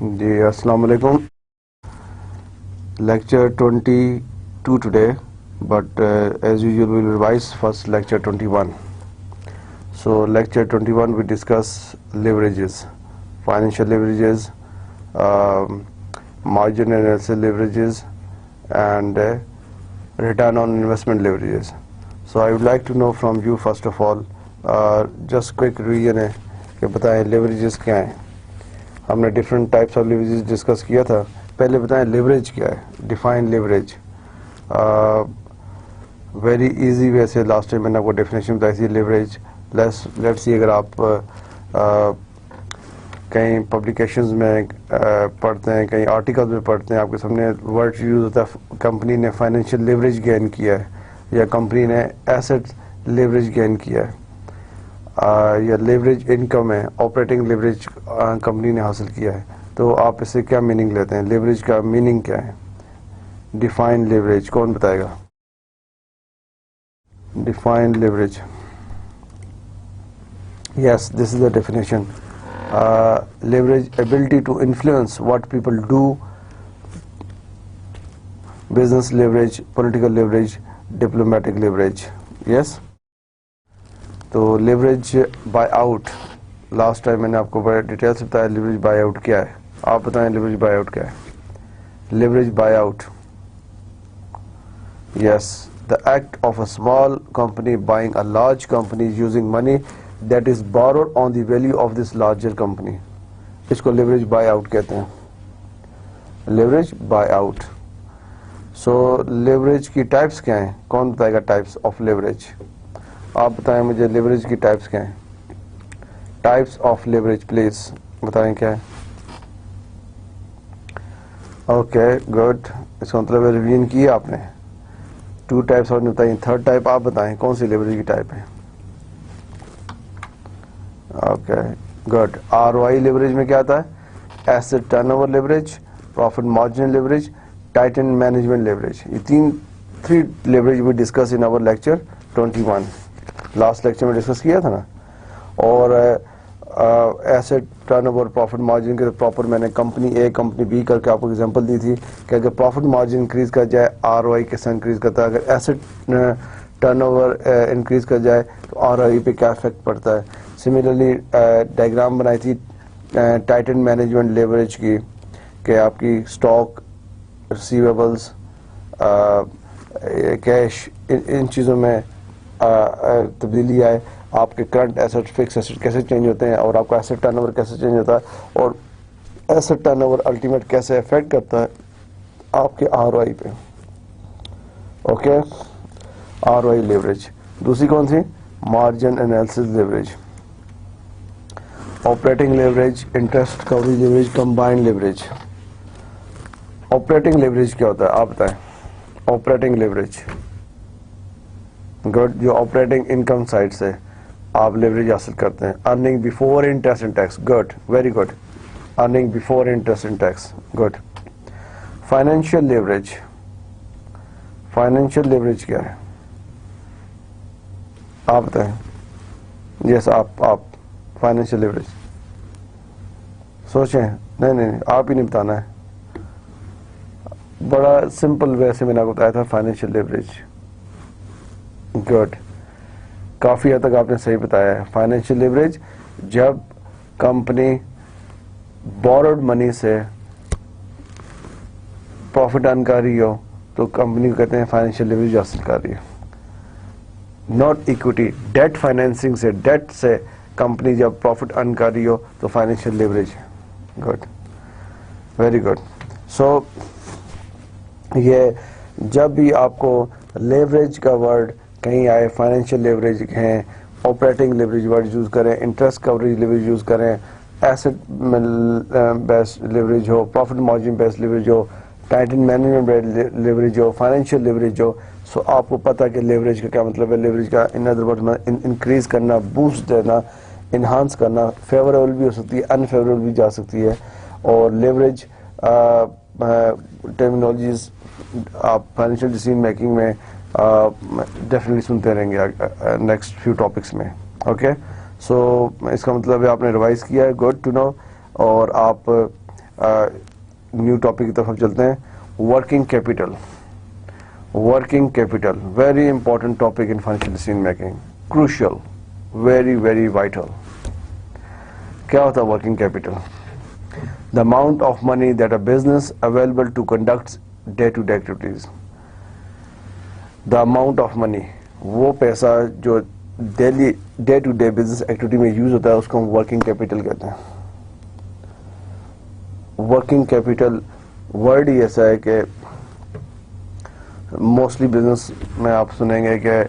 جی السلام علیکم. Lecture 22 today, but as usual we will revise first lecture 21. So lecture 21 we discuss leverages, financial leverages, margin analysis leverages, and return on investment leverages. So I would like to know from you first of all, just quick revision ہے کہ بتائیں leverages کیا ہیں. ہم نے different types of لیوریجز discuss کیا تھا. پہلے بتائیں لیوریج کیا ہے. Define leverage very easy way سے لاسٹ ٹائم میں نے آپ کو ڈیفینیشن بتائی تھی لیوریج. لیٹ سی اگر آپ کہیں پبلیکیشنز میں پڑھتے ہیں, کہیں آرٹیکل میں پڑھتے ہیں, آپ کے سامنے ورڈ یوز ہوتا ہے کمپنی نے فائنینشیل لیوریج گین کیا ہے یا کمپنی نے ایسٹ لیوریج گین کیا ہے یا لیوریج انکم ہے, آپریٹنگ لیوریج کمپنی نے حاصل کیا ہے, تو آپ اس سے کیا میننگ لیتے ہیں؟ لیوریج کا میننگ کیا ہے؟ ڈیفائن لیوریج کون بتائے گا؟ Define leverage. Yes, this is the definition. Leverage ability to influence what people do, business leverage, political leverage, diplomatic leverage. Yes. تو leverage buy out last time میں نے آپ کو بڑے ڈیٹیل سے بتایا لیوریج بائی آؤٹ کیا ہے. آپ بتائیں لیوریج بائی آؤٹ کیا ہے؟ Leverage buy out, yes, the act of a small company buying a large company using money that is borrowed on the value of this larger company. اس کو leverage buy out کہتے ہیں. Leverage buy out. سو leverage کی types کیا ہیں؟ کون بتائے گا types of leverage? آپ بتائیں مجھے لیوریج کی ٹائپس کیا ہیں؟ ٹائپس آف لیوریج پلیز بتائیں کیا ہے؟ Okay good. اس کا مطلب ریویژن کی آپ نے. 2 ٹائپس اور بتائیں. تھرڈ ٹائپ آپ بتائیں کون سی لیوریج کی ٹائپ ہے؟ Okay good. ROI لیوریج میں کیا آتا ہے؟ Asset turnover leverage, profit margin leverage, titan management leverage. یہ 3 leverage we discuss in our lecture 21. Last lecture میں ڈسکس کیا تھا نا. اور asset turnover, profit margin کے پراپر میں نے کمپنی اے کمپنی بی کر کے آپ کو ایگزامپل دی تھی کہ اگر پروفٹ مارجن انکریز کر جائے ROI کیسا انکریز کرتا ہے, اگر ایسٹ ٹرن اوور انکریز کر جائے تو ROI پہ کیا افیکٹ پڑتا ہے. سملرلی ڈائیگرام بنائی تھی ٹائٹن مینجمنٹ لیوریج کی کہ آپ کی اسٹاک, ریسیویبلس, کیش, ان چیزوں میں تبدیلی آئے, آپ کے کرنٹ ایسٹ فکس ایسٹ کیسے چینج ہوتے ہیں اور آپ کا ایسٹ ٹرن اوور کیسے چینج ہوتا ہے اور ایسٹ ٹرن اوور الٹیمیٹ کیسے افیکٹ کرتا ہے آپ کے ROI پہ. Okay, ROI leverage. دوسری کون سی؟ Margin analysis leverage, operating leverage, interest coverage leverage, combined leverage. Operating leverage کیا ہوتا ہے آپ بتائیں؟ Operating leverage good. جو آپریٹنگ انکم سائڈ سے آپ لیوریج حاصل کرتے ہیں. Earning before interest and tax, good, very good. Earning before interest and tax, good. Financial leverage. Financial leverage کیا ہے آپ بتائیں؟ یس, آپ فائنینشیل لیوریج سوچیں. نہیں, آپ ہی نہیں بتانا ہے. بڑا سمپل وے سے میں نے آپ کو بتایا تھا فائنینشیل لیوریج. گڈ, کافی حد تک آپ نے صحیح بتایا ہے. فائنینشیل لیوریج جب کمپنی بورڈ منی سے پروفٹ ارن کر رہی ہو تو کمپنی کو کہتے ہیں فائنینشیل لیوریج حاصل کر رہی ہے. ناٹ ایکوٹی, ڈیٹ فائنینسنگ سے, ڈیٹ سے کمپنی جب پروفٹ ارن کر رہی ہو تو financial leverage. Good, very good. So یہ جب بھی آپ کو لیوریج کا ورڈ کہیں آئے, فائنینشیل لیوریج ہیں, آپریٹنگ لیوریج ورڈ یوز کریں, انٹرسٹ کوریج لیوریج یوز کریں, ایسٹ بیس لیوریج ہو, پروفٹ مارجن بیس لیوریج ہو, ٹائٹن مینجمنٹ لیوریج ہو, فائنینشیل لیوریج ہو, سو آپ کو پتہ کہ لیوریج کا کیا مطلب ہے. لیوریج کا ان ادر ورڈ انکریز کرنا, بوسٹ دینا, انہانس کرنا. فیوریبل بھی ہو سکتی ہے, انفیوریبل بھی جا سکتی ہے. اور لیوریج ٹرمینالوجیز آپ فائنینشیل ڈیسیژن میکنگ میں ڈیفینیٹلی سنتے رہیں گے نیکسٹ فیو ٹاپکس میں. اوکے, سو اس کا مطلب ہے آپ نے ریوائز کیا ہے. Good to know. اور آپ نیو ٹاپک کی طرف ہم چلتے ہیں. Working capital. Working capital very important topic in financial decision making. Crucial, very very vital. کیا ہوتا ہے working capital? The amount of money that a business available to conduct day-to-day activities. The amount of money, وہ پیسہ جو daily day to day business activity میں use ہوتا ہے اس کو ہم ورکنگ کیپٹل کہتے ہیں. ورکنگ کیپٹل ورڈ ہی ایسا ہے کہ موسٹلی بزنس میں آپ سنیں گے کہ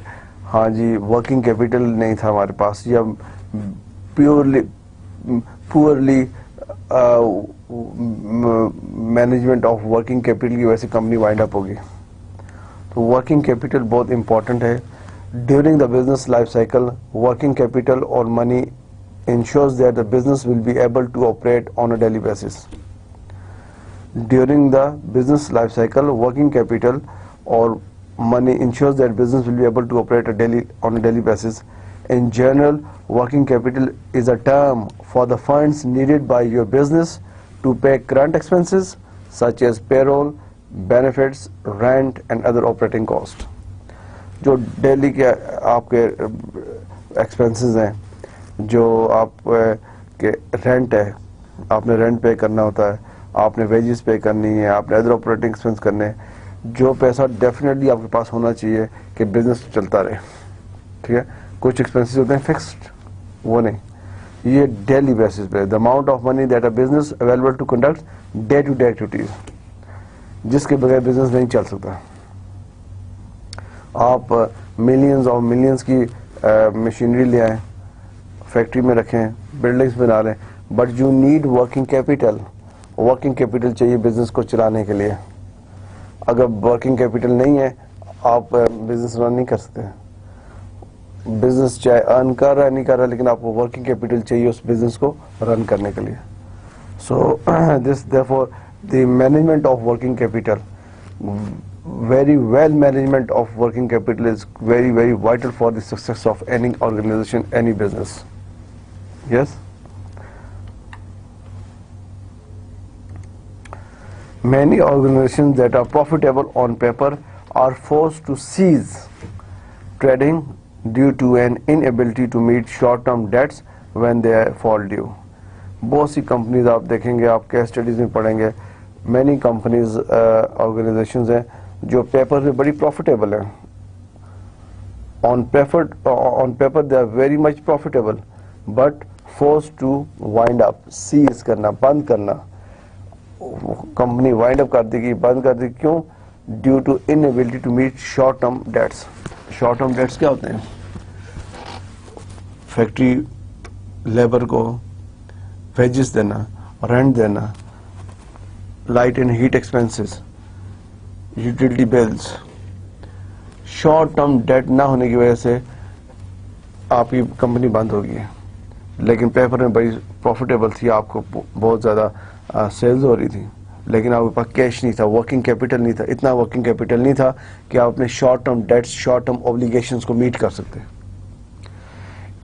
ہاں جی ورکنگ کیپٹل نہیں تھا ہمارے پاس, یا poorly management of working capital کی وجہ سے کمپنی وائنڈ اپ ہوگی. تو ورکنگ کیپٹل بہت امپورٹنٹ ہے. During the business life cycle, working capital اور منی ensures that the business will be able to operate on a daily basis. During the business life cycle, working capital or money ensures that business will be able to operate on a daily basis. In general, working capital is a term for the funds needed by your business to pay current expenses such as payroll, benefits, rent and other operating costs. جو daily کے آپ کے expenses ہیں, جو آپ کے rent ہے, آپ نے رینٹ پے کرنا ہوتا ہے, آپ نے ویجز پے کرنی ہے, آپ نے ادر آپریٹنگ ایکسپینس کرنے ہیں, جو پیسہ ڈیفینیٹلی آپ کے پاس ہونا چاہیے کہ بزنس چلتا رہے. ٹھیک ہے, کچھ ایکسپینسز ہوتے ہیں فکسڈ, وہ نہیں, یہ ڈیلی بیسس پہ. The amount of money that a business available to conduct day to day activities, جس کے بغیر بزنس نہیں چل سکتا. آپ ملینز اور ملینز کی مشینری لے آئیں, فیکٹری میں رکھیں, بلڈنگز بنا رہے ہیں, but you need working capital. Working capital چاہیے بزنس کو چلانے کے لیے. اگر ورکنگ کیپٹل نہیں ہے آپ بزنس رن نہیں کر سکتے. بزنس چاہے ارن کر رہا ہے نہیں کر رہا, لیکن آپ کو ورکنگ کیپٹل چاہیے اس بزنس کو رن کرنے کے لیے. سو دس therefore the management of working capital, very well management of working capital is very very vital for the success of any organization, any business. Yes. Many organizations that are profitable on paper are forced to cease trading due to an inability to meet short-term debts when they fall due. بہت سی companies آپ دیکھیں گے, آپ case studies میں پڑھیں گے, many companies organisations ہیں جو پیپر میں بڑی پروفیٹیبل ہیں. On paper they are very much profitable, but force to wind up, cease کرنا, بند کرنا. کمپنی وائنڈ اپ کر دے گی, بند کر دے گی. کیوں؟ Due to inability to meet short term debts. Short term debts کیا ہوتے ہیں؟ فیکٹری لیبر کو ویجز دینا, رینٹ دینا, light and heat expenses, utility bills. Short term debt نہ ہونے کی وجہ سے آپ کی کمپنی بند ہو گئی ہے, لیکن پیپر میں بڑی پروفیٹیبل تھی, آپ کو بہت زیادہ سیلز ہو رہی تھی, لیکن آپ کے پاس کیش نہیں تھا, ورکنگ کیپٹل نہیں تھا, اتنا ورکنگ کیپٹل نہیں تھا کہ آپ اپنے short term debts, short term obligations کو میٹ کر سکتے.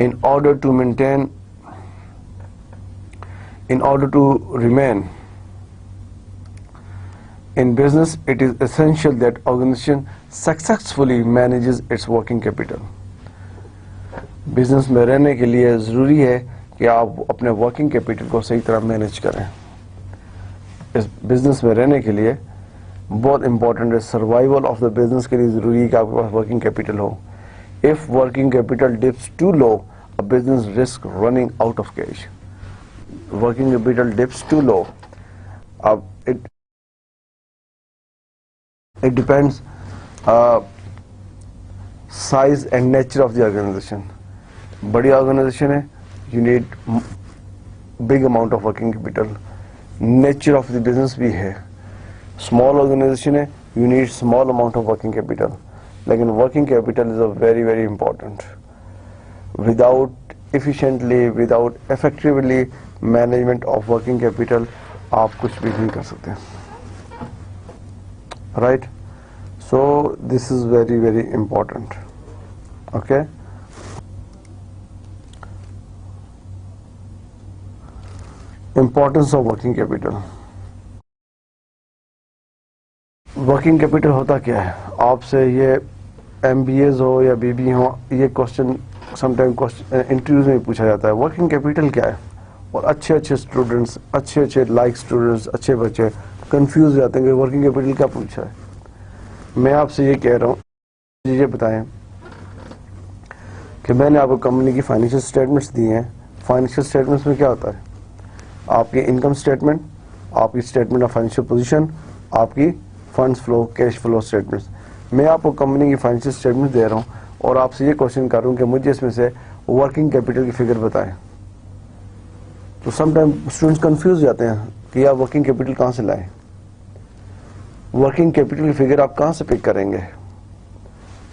In order to remain in business, it is essential that organization successfully manages its working capital. Business میں رہنے کے لیے ضروری ہے کہ آپ اپنے ورکنگ کیپٹل کو صحیح طرح مینیج کریں. اس بزنس میں رہنے کے لیے بہت امپورٹنٹ ہے, سروائیول آف دا بزنس کے لیے ضروری ہے کہ آپ کے پاس ورکنگ کیپٹل ہو. If working capital dips too low, a business risks running out of cash. Working capital dips too low. It depends size and nature of the organization. بڑی آرگنائزیشن ہے, you need big amount of working capital. Nature of the business بھی ہے. Small organization ہے, you need small amount of working capital. لیکن working capital is very very important. Without effectively management of working capital آپ کچھ بھی نہیں کر سکتے. Right, so this is very very important. Okay, importance of working capital. Working capital ہوتا کیا ہے؟ آپ سے یہ ایم بی ایز ہو یا بی بی ہو، یہ کوشچن سم ٹائم انٹرویوز میں پوچھا جاتا ہے، ورکنگ کیپٹل کیا ہے؟ اور اچھے اسٹوڈنٹس، اچھے لائک اسٹوڈنٹس، اچھے بچے کنفیوز ہو جاتے ہیں کہ ورکنگ کیپٹل کیا پوچھا ہے۔ میں آپ سے یہ کہہ رہا ہوں، یہ بتائیں کہ میں نے آپ کو کمپنی کی فائنینشیل اسٹیٹمنٹس دی ہیں۔ فائنینشیل اسٹیٹمنٹس میں کیا ہوتا ہے؟ آپ کی انکم اسٹیٹمنٹ، آپ کی اسٹیٹمنٹ آف فائنینشیل پوزیشن، آپ کی funds flu, cash flow statements. میں آپ کو کمپنی کی فائنینشیل اسٹیٹمنٹ دے رہا ہوں اور آپ سے یہ کوشچن کر رہا ہوں کہ مجھے اس میں سے ورکنگ کیپٹل کی فگر بتائیں۔ تو سم ٹائم اسٹوڈنٹس کنفیوز جاتے ہیں کہ آپ ورکنگ کیپٹل کہاں سے لائیں، ورکنگ کیپٹل کی فگر آپ کہاں سے پک کریں گے؟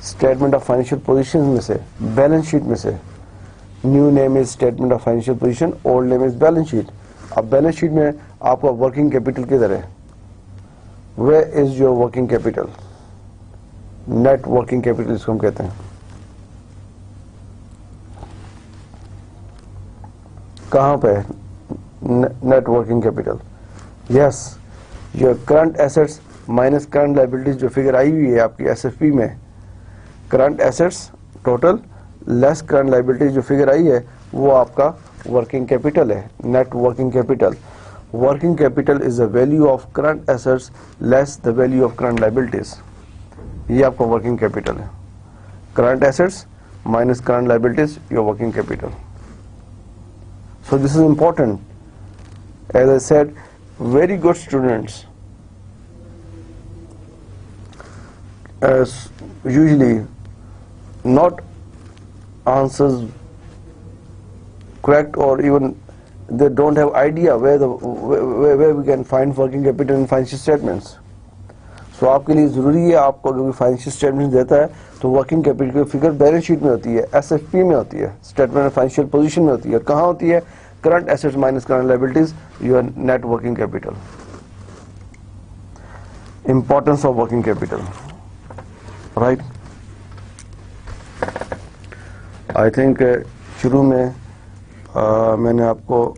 اسٹیٹمنٹ آف فائنینشیل پوزیشن میں سے، بیلنس شیٹ میں سے۔ New name is statement of financial position, old name is balance sheet. اب بیلنس شیٹ میں آپ کا ورکنگ کیپٹل کدھر ہے؟ Where is your working capital? Net working capital اس کو ہم کہتے ہیں۔ کہاں پہ net working capital? Yes, your current assets minus current liabilities, جو فگر آئی ہوئی ہے آپ کی ایس ایف پی میں، current assets total less current liabilities جو فگر آئی ہے وہ آپ کا ورکنگ کیپٹل ہے، net working capital. Working capital is the value of current assets less the value of current liabilities. یہ آپ کا ورکنگ کیپٹل ہے، current assets minus current liabilities, your working capital. So this is important. As I said, very good students usually not answers correct, or even they don't have idea where we can find working capital in financial statements. So آپ کے لیے ضروری ہے، آپ کو اگر financial statement دیتا ہے تو ورکنگ کیپٹل کی فگر بیلنس شیٹ میں ہوتی ہے، ایس ایف پی میں ہوتی ہے، اسٹیٹمنٹ آف فائنینشیل پوزیشن میں ہوتی ہے۔ کہاں ہوتی ہے؟ Current assets minus current liabilities, your net working capital. Importance of working capital, right? I think شروع میں میں نے آپ کو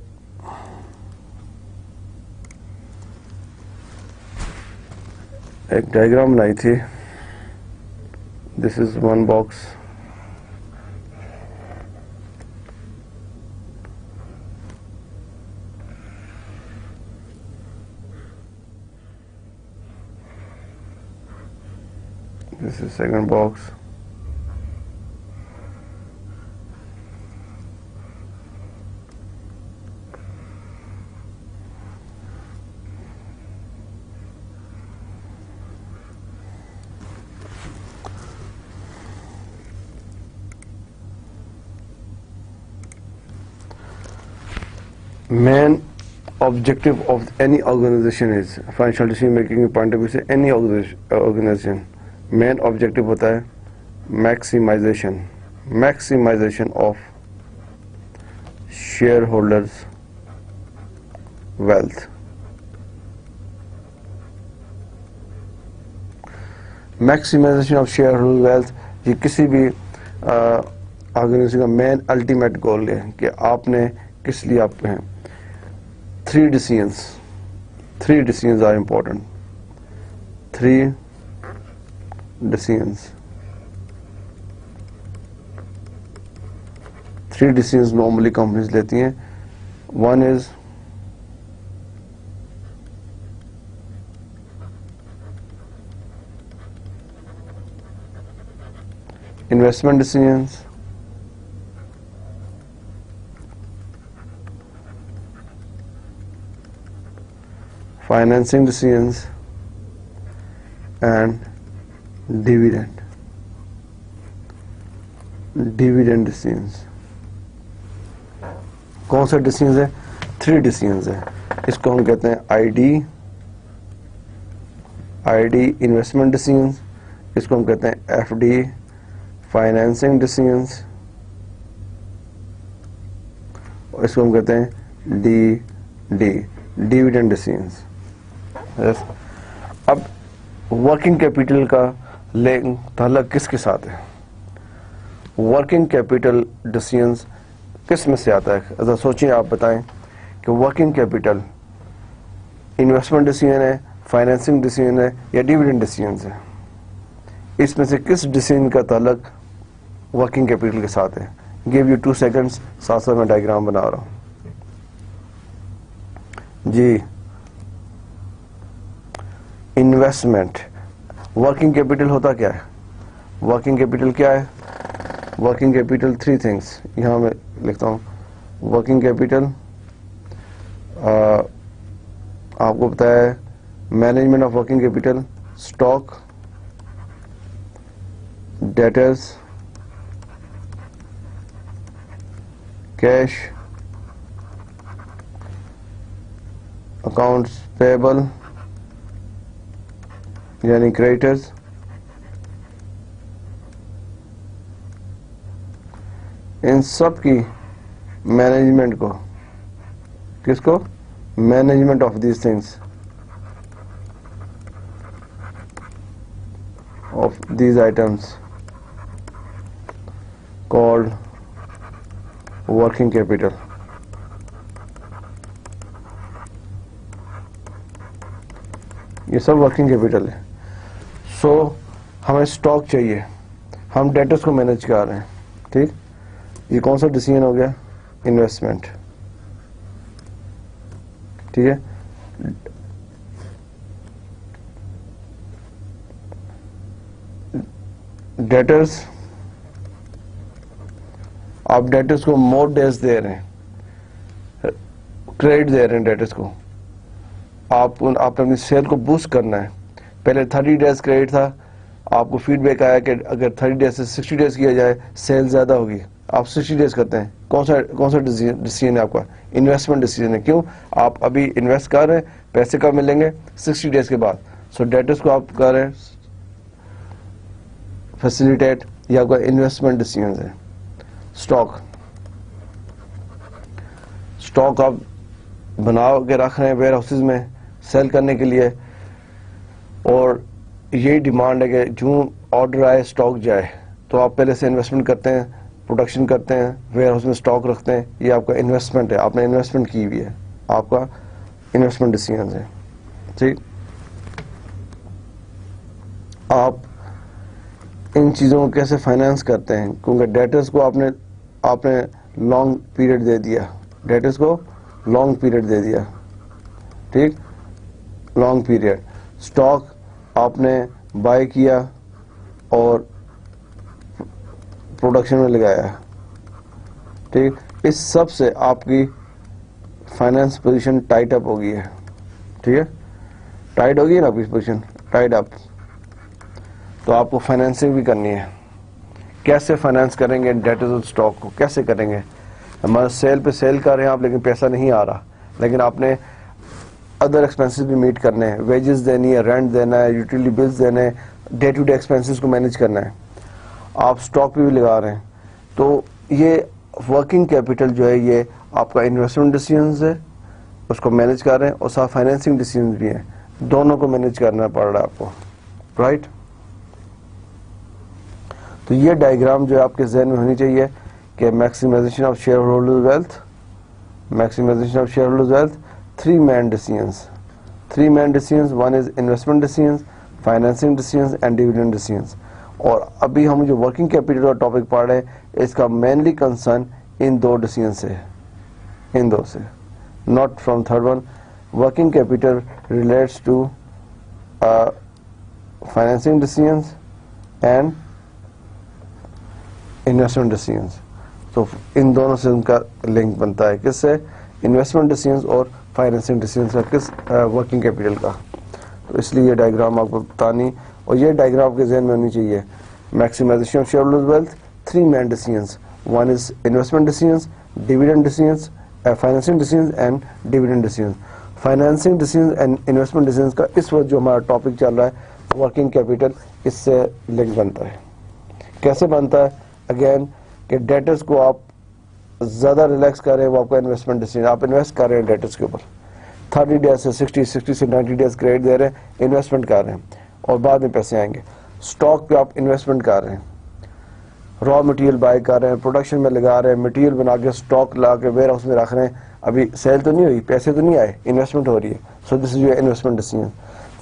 ایک ڈائیگرام بنائی تھی۔ This is one box, this is second box, main objective of any organization is financial decision making کے point of view سے any organization مین آبجیکٹو ہوتا ہے maximization of shareholders wealth. Maximization of shareholder wealth یہ کسی بھی organization کا مین ultimate goal ہے کہ آپ نے کس لیے آپ ہیں۔ Three decisions are important, three decisions normally companies لیتی ہیں۔ One is investment decisions, financing decisions, and dividend decisions. کون سے ڈیسیژنز ہیں؟ 3 ڈیسیژنز ہیں۔ اس کو ہم کہتے ہیں آئی ڈی انویسٹمنٹ ڈیسیژنز، اس کو ہم کہتے ہیں ایف ڈی فائنینسنگ ڈیسیژنز، اور اس کو ہم کہتے ہیں ڈیویڈنڈ ڈیسیژنز۔ اب ورکنگ کیپٹل کا تعلق کس کے ساتھ ہے؟ ورکنگ کیپٹل ڈیسیژنز کس میں سے آتا ہے؟ ذرا سوچیں، آپ بتائیں کہ ورکنگ کیپٹل انویسٹمنٹ ڈیسیژن ہے، فائنینسنگ ڈیسیجن ہے یا ڈیویڈنڈ ڈیسیجنز ہے؟ اس میں سے کس ڈیسیجن کا تعلق ورکنگ کیپٹل کے ساتھ ہے؟ گیو یو 2 seconds، ساتھ ساتھ میں ڈائیگرام بنا رہا ہوں. جی انویسٹمنٹ. ورکنگ کیپٹل ہوتا کیا ہے؟ ورکنگ کیپٹل کیا ہے؟ ورکنگ کیپٹل 3 things، یہاں میں لکھتا ہوں. ورکنگ کیپٹل آپ کو پتا ہے management of working capital, stock, debtors, cash, accounts payable یعنی کریڈیٹرز، ان سب کی مینجمنٹ کو، کس کو؟ Management of these things, of these items called working capital. یہ سب ورکنگ کیپٹل ہے. سو ہمیں اسٹاک چاہیے، ہم ڈیٹرز کو مینج کر رہے ہیں. ٹھیک، یہ کون سا ڈیسیجن ہو گیا؟ انویسٹمنٹ. ٹھیک ہے، ڈیٹرز، آپ ڈیٹرز کو مور ڈیز دے رہے ہیں، کریڈٹ دے رہے ہیں ڈیٹرز کو. آپ نے اپنی سیل کو بوسٹ کرنا ہے. پہلے 30 days کریڈٹ تھا، آپ کو فیڈ بیک آیا کہ اگر 30 days سے 60 days کیا جائے سیل زیادہ ہوگی، آپ 60 days کرتے ہیں. کون سا ڈیسیجن ہے آپ کا؟ انویسٹمنٹ ڈیسیجن ہے. کیوں؟ آپ ابھی انویسٹ کر رہے ہیں، پیسے کب ملیں گے؟ 60 days کے بعد. سو ڈیٹرز کو آپ کر رہے ہیں فیسیلیٹیٹ، یہ آپ کا انویسٹمنٹ ڈیسیجن ہے. اسٹاک آپ بنا کے رکھ رہے ہیں ویئر ہاؤسز میں سیل کرنے کے لیے، اور یہی ڈیمانڈ ہے کہ جو آرڈر آئے اسٹاک جائے. تو آپ پہلے سے انویسٹمنٹ کرتے ہیں، پروڈکشن کرتے ہیں، ویئر ہاؤس میں اسٹاک رکھتے ہیں. یہ آپ کا انویسٹمنٹ ہے، آپ نے انویسٹمنٹ کی ہوئی ہے، آپ کا انویسٹمنٹ ڈیسیجن ہے. ٹھیک، آپ ان چیزوں کو کیسے فائنانس کرتے ہیں؟ کیونکہ ڈیٹرز کو آپ نے لانگ پیریڈ دے دیا، ڈیٹرز کو لانگ پیریڈ دے دیا. ٹھیک، لانگ پیریڈ. اسٹاک آپ نے بائی کیا اور پروڈکشن میں لگایا. ٹھیک، اس سب سے آپ کی فائنانس پوزیشن ٹائٹ اپ ہو گئی ہے. ٹھیک ہے، ٹائٹ ہوگی نا آپ کی پوزیشن، ٹائٹ اپ. تو آپ کو فائنینسنگ بھی کرنی ہے. کیسے فائنانس کریں گے ڈیٹرز اور اسٹاک کو؟ کیسے کریں گے؟ ہمارا سیل پہ سیل کر رہے ہیں آپ، لیکن پیسہ نہیں آ رہا، لیکن آپ نے ادر ایکسپینسز بھی میٹ کرنے ہیں، ویجز دینی ہے، رینٹ دینا ہے، یوٹیلیٹی بلز دینے ہیں، ڈے ٹو ڈے ایکسپینسز کو مینیج کرنا ہے. آپ اسٹاک پہ بھی لگا رہے ہیں. تو یہ ورکنگ کیپٹل جو ہے یہ آپ کا انویسٹمنٹ ڈیسیجنز ہے، اس کو مینیج کر رہے ہیں، اور ساتھ فائنینسنگ ڈیسیجنز بھی ہیں. دونوں کو مینیج کرنا پڑ رہا ہے آپ کو. رائٹ؟ تو یہ ڈائیگرام جو آپ کے ذہن میں ہونی چاہیے کہ maximization of shareholder wealth, maximization of shareholder wealth, 3 main decisions. 3 main decisions. One is investment decisions, financing decisions and dividend decisions. اور ابھی ہم جو ورکنگ کیپٹل کا ٹاپک پڑھ رہے ہیں اس کا مینلی کنسرن ان 2 ڈیسیجن سے، ان 2 سے، not from third one. Working capital relates to financing decisions and investment decisions. تو ان دونوں سے ان کا لنک بنتا ہے. کس سے؟ انویسٹمنٹ ڈیسیجنز اور فائنینسنگ ڈیسیجنز کا. کس؟ ورکنگ کیپٹل کا. تو اس لیے یہ ڈائیگرام آپ کو بتانی، اور یہ ڈائیگرام آپ کے ذہن میں ہونی چاہیے. Maximization of shareholder wealth, 3 main decisions. One is investment decisions, dividend decisions, financing decisions and dividend decisions. Financing decisions and investment decisions کا اس وقت جو ہمارا ٹاپک چل رہا ہے ورکنگ کیپٹل، اس سے لنک بنتا ہے. کیسے بنتا ہے؟ اگین کہ ڈیٹرز کو آپ زیادہ ریلیکس کر رہے ہیں، وہ آپ کا انویسٹمنٹ ڈیسیجن. آپ انویسٹ کر رہے ہیں ڈیٹرز کے اوپر، 30 days سے 60 سے 90 days کریڈٹ دے رہے ہیں، انویسٹمنٹ کر رہے ہیں، اور بعد میں پیسے آئیں گے. اسٹاک پہ آپ انویسٹمنٹ کر رہے ہیں، را مٹیریل بائی کر رہے ہیں، پروڈکشن میں لگا رہے ہیں، مٹیریل بنا کے اسٹاک لا کے ویئر ہاؤس میں رکھ رہے ہیں. ابھی سیل تو نہیں ہوئی، پیسے تو نہیں آئے، انویسٹمنٹ ہو رہی ہے. So this is your investment decision.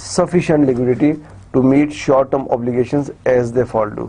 sufficient liquidity to meet short-term obligations as they fall due.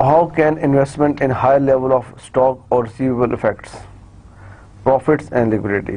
How can investment in high level of stock or receivable affects profits and liquidity?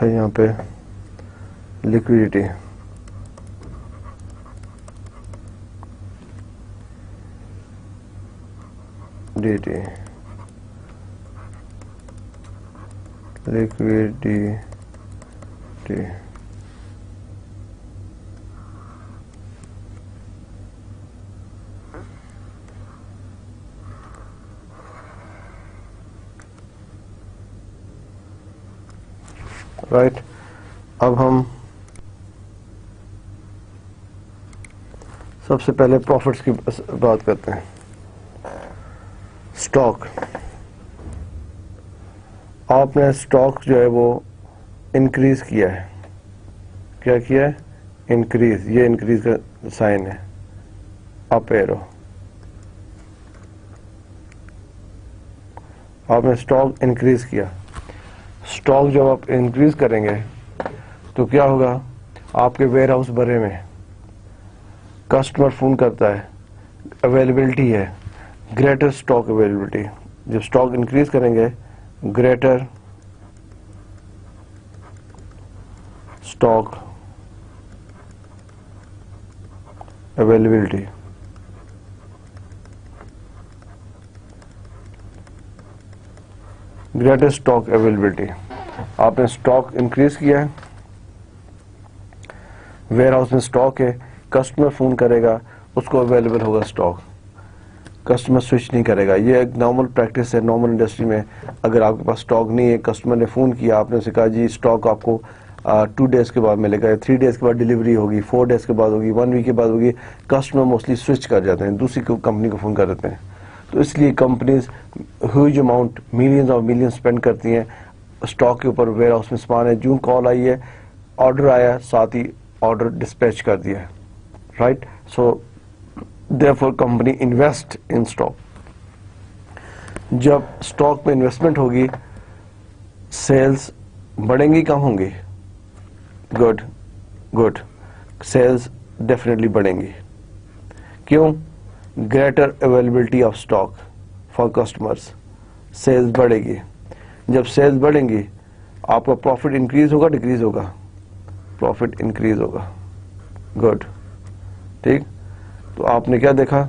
پھر یہاں پہ liquidity, liquidity, right. اب ہم سب سے پہلے prophets کی بات کرتے ہیں. اسٹاک، آپ نے اسٹاک جو ہے وہ انکریز کیا ہے. کیا کیا ہے؟ انکریز. یہ انکریز کا سائن ہے، اپ ایرو. آپ نے اسٹاک انکریز کیا. اسٹاک جب آپ انکریز کریں گے تو کیا ہوگا؟ آپ کے ویئر ہاؤس بھرے میں کسٹمر فون کرتا ہے، اویلیبلٹی ہے، گریٹر اسٹاک اویلیبلٹی. جب اسٹاک انکریز کریں گے، greater stock availability. Greater stock availability. آپ نے اسٹاک انکریز کیا ہے، ویئر ہاؤس میں اسٹاک ہے، کسٹمر فون کرے گا، اس کو اویلیبل ہوگا اسٹاک. کسٹمر سوئچ نہیں کرے گا. یہ ایک نارمل پریکٹس ہے نارمل انڈسٹری میں. اگر آپ کے پاس اسٹاک نہیں ہے، کسٹمر نے فون کیا، آپ نے اسے کہا جی اسٹاک آپ کو 2 days کے بعد ملے گا، 3 days کے بعد ڈلیوری ہوگی، 4 days کے بعد ہوگی، 1 week کے بعد ہوگی. کسٹمر موسٹلی سوئچ کر جاتے ہیں، دوسری کمپنی کو فون کر دیتے ہیں. تو اس لیے کمپنیز ہیوج اماؤنٹ ملینز اور ملین اسپینڈ کرتی ہیں اسٹاک کے اوپر. ویئر ہاؤس میں سامان ہے، جون کال آئی ہے، آرڈر آیا، ساتھ ہی آرڈر ڈسپیچ کر دیا ہے. Right. So therefore company invest in stock. جب اسٹاک میں انویسٹمنٹ ہوگی، سیلز بڑھیں گی کم ہوں گی؟ گڈ. سیلز ڈیفینیٹلی بڑھیں گی. کیوں؟ Greater availability of stock for customers. Sales بڑھے گی. جب سیلز بڑھیں گی، آپ کا پروفٹ انکریز ہوگا ڈیکریز ہوگا؟ پروفٹ انکریز ہوگا. گڈ. ٹھیک. تو آپ نے کیا دیکھا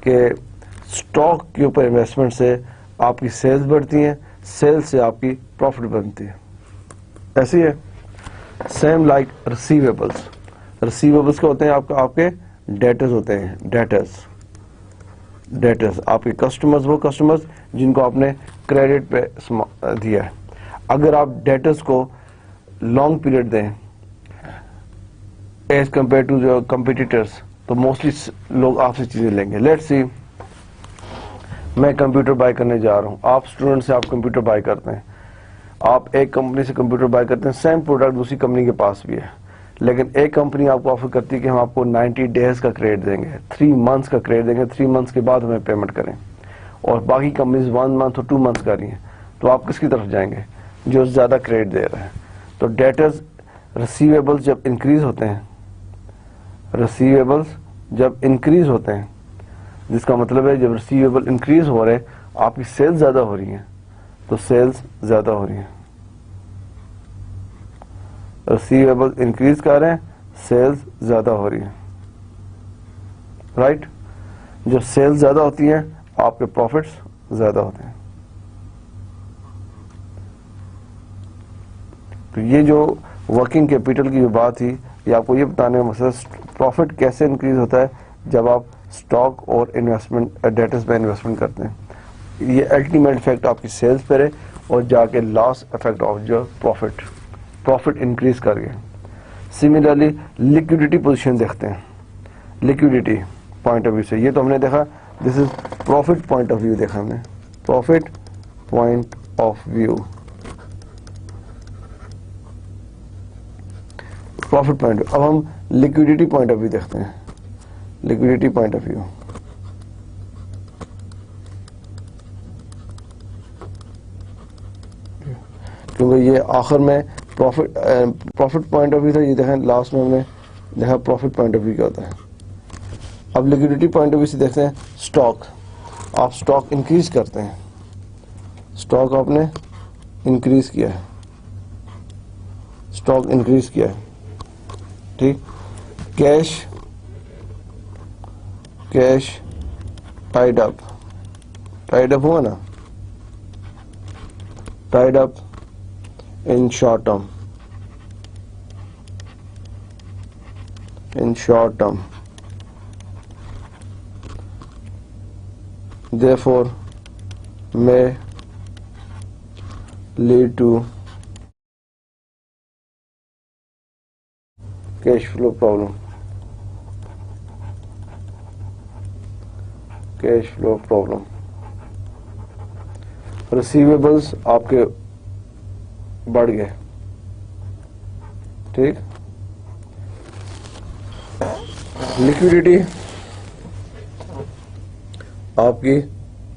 کہ اسٹاک کے اوپر انویسٹمنٹ سے آپ کی سیلز بڑھتی ہیں، سیلز سے آپ کی پروفٹ بنتی ہے. ایسی ہے. Same like receivables. ریسیویبلس کیا ہوتے ہیں؟ آپ کے ڈیٹرز ہوتے ہیں. ڈیٹرز آپ کے کسٹمرز، وہ کسٹمرز جن کو آپ نے کریڈٹ پہ دیا ہے. اگر آپ ڈیٹرز کو لانگ پیریڈ دیں ایز کمپیئر ٹو جو کمپیٹیٹرس، تو موسٹلی لوگ آپ سے چیزیں لیں گے. لیٹس سی، میں کمپیوٹر بائی کرنے جا رہا ہوں. آپ اسٹوڈنٹ سے آپ کمپیوٹر بائی کرتے ہیں. آپ ایک کمپنی سے کمپیوٹر بائی کرتے ہیں، سیم پروڈکٹ دوسری کمپنی کے پاس بھی ہے، لیکن ایک کمپنی آپ کو آفر کرتی ہے کہ ہم آپ کو 90 days کا کریڈٹ دیں گے، 3 months کا کریڈٹ دیں گے، 3 months کے بعد ہمیں پیمنٹ کریں. اور باقی کمپنیز 1 month اور 2 months کا رہی ہیں. تو آپ کس کی طرف جائیں گے؟ جو زیادہ کریڈٹ دے رہے ہیں. تو ڈیٹرز ریسیویبلس جب انکریز ہوتے ہیں، ریسیویبلس جب انکریز ہوتے ہیں، جس کا مطلب ہے جب ریسیویبل انکریز ہو رہے ہیں، آپ کی سیلز زیادہ ہو رہی ہیں، تو سیلز زیادہ ہو رہی ہیں. ریسیویبل انکریز کر رہے ہیں، سیلز زیادہ ہو رہی ہیں. رائٹ. جب سیلز زیادہ ہوتی ہیں، آپ کے پروفٹس زیادہ ہوتے ہیں. تو یہ جو ورکنگ کیپٹل کی جو بات تھی، یہ آپ کو یہ بتانے کا مقصد پروفٹ کیسے انکریز ہوتا ہے جب آپ اسٹاک اور انویسٹمنٹ ڈیٹرز پہ انویسٹمنٹ کرتے ہیں. یہ الٹیمیٹ افیکٹ آپ کی سیلز پہ رہے اور جا کے لاس افیکٹ آف جو پروفٹ انکریز کر گئے. سملرلی لیکوڈیٹی پوزیشن دیکھتے ہیں. لیکوڈیٹی پوائنٹ آف ویو سے یہ تو ہم نے دیکھا، this is profit point of view دیکھا ہم نے. Profit point of view, profit point. اب ہم لیکوڈیٹی پوائنٹ آف ویو دیکھتے ہیں. لیکوڈیٹی پوائنٹ آف ویو، کیونکہ یہ آخر میں پروفٹ پوائنٹ آف ویو تھا. یہ دیکھیں لاسٹ میں ہم نے دیکھا پروفٹ پوائنٹ آف ویو کیا ہوتا ہے. اب لیکوڈیٹی پوائنٹ آف ویو سے دیکھتے ہیں اسٹاک. آپ اسٹاک انکریز کرتے ہیں، اسٹاک آپ نے انکریز کیا ہے. اسٹاک انکریز کیا ہے, ٹھیک. کیش ٹائڈ اپ ہوا نا, tied up in short term, therefore may lead to cash flow problem. Receivables آپ کے بڑھ گئے, ٹھیک. لیکوڈیٹی آپ کی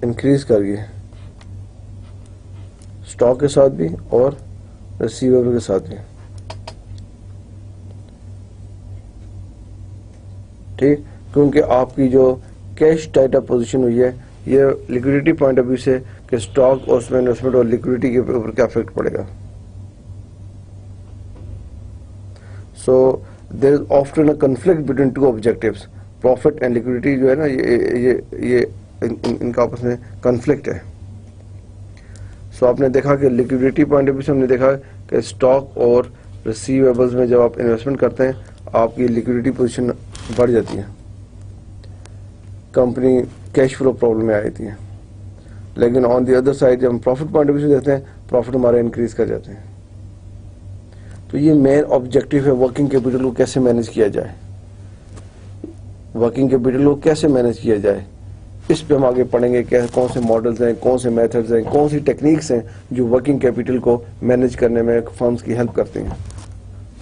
انکریز کر گئی اسٹاک کے ساتھ بھی اور ریسیویبل کے ساتھ بھی, ٹھیک. کیونکہ آپ کی جو کیش ٹائٹ اپ پوزیشن ہوئی ہے, یہ لیکوڈیٹی پوائنٹ آف ویو سے کہ اسٹاک اور اس میں انویسٹمنٹ اور لیکوڈیٹی کے اوپر کیا افیکٹ پڑے گا. So there is often a conflict between two objectives. Profit and liquidity جو ہے نا, یہ ان کا آپس میں کنفلکٹ ہے. سو آپ نے دیکھا کہ لیکوڈیٹی پوائنٹ آف ویو سے ہم نے دیکھا کہ اسٹاک اور ریسیویبلز میں جب آپ انویسٹمنٹ کرتے ہیں آپ کی لیکوڈیٹی پوزیشن بڑھ جاتی ہے, کمپنی کیش فلو پرابلم میں آئی تھی. لیکن آن دی ادر سائڈ جب ہم پروفٹ پوائنٹ آف ویو سے دیکھتے ہیں, پروفٹ ہمارے انکریز کر جاتے ہیں. تو یہ مین آبجیکٹو ہے, ورکنگ کیپٹل کو کیسے مینج کیا جائے, اس پہ ہم آگے پڑھیں گے کہ کون سے ماڈلز ہیں, کون سے میتھڈز ہیں, کون سی ٹیکنیکس ہیں جو ورکنگ کیپٹل کو مینج کرنے میں فرمز کی ہیلپ کرتے ہیں.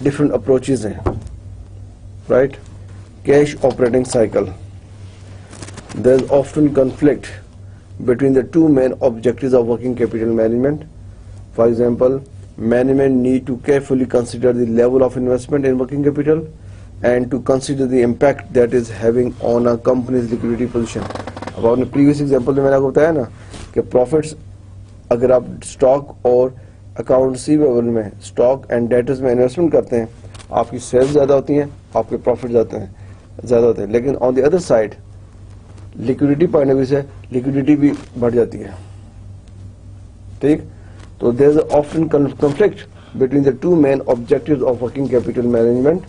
ڈفرنٹ اپروچز ہیں, right. Cash operating cycle. There is often conflict between the two main objectives of working capital management. For example, management need to carefully consider the level of investment in working capital and to consider the impact that is having on a company's liquidity position. اب آپ نے previous example میں نے آپ کو بتایا نا کہ پروفٹس اگر آپ اسٹاک اور اکاؤنٹ ریسیویبل میں اسٹاک اینڈ ڈیٹرز میں انویسٹمنٹ کرتے ہیں, آپ کی سیلز زیادہ ہوتی ہیں, آپ کے پروفٹ زیادہ ہوتے ہیں. لیکن on the other side liquidity point of view سے لیکوڈیٹی بھی بڑھ جاتی ہے, ٹھیک. تو there is often conflict between the two main objectives of working capital management,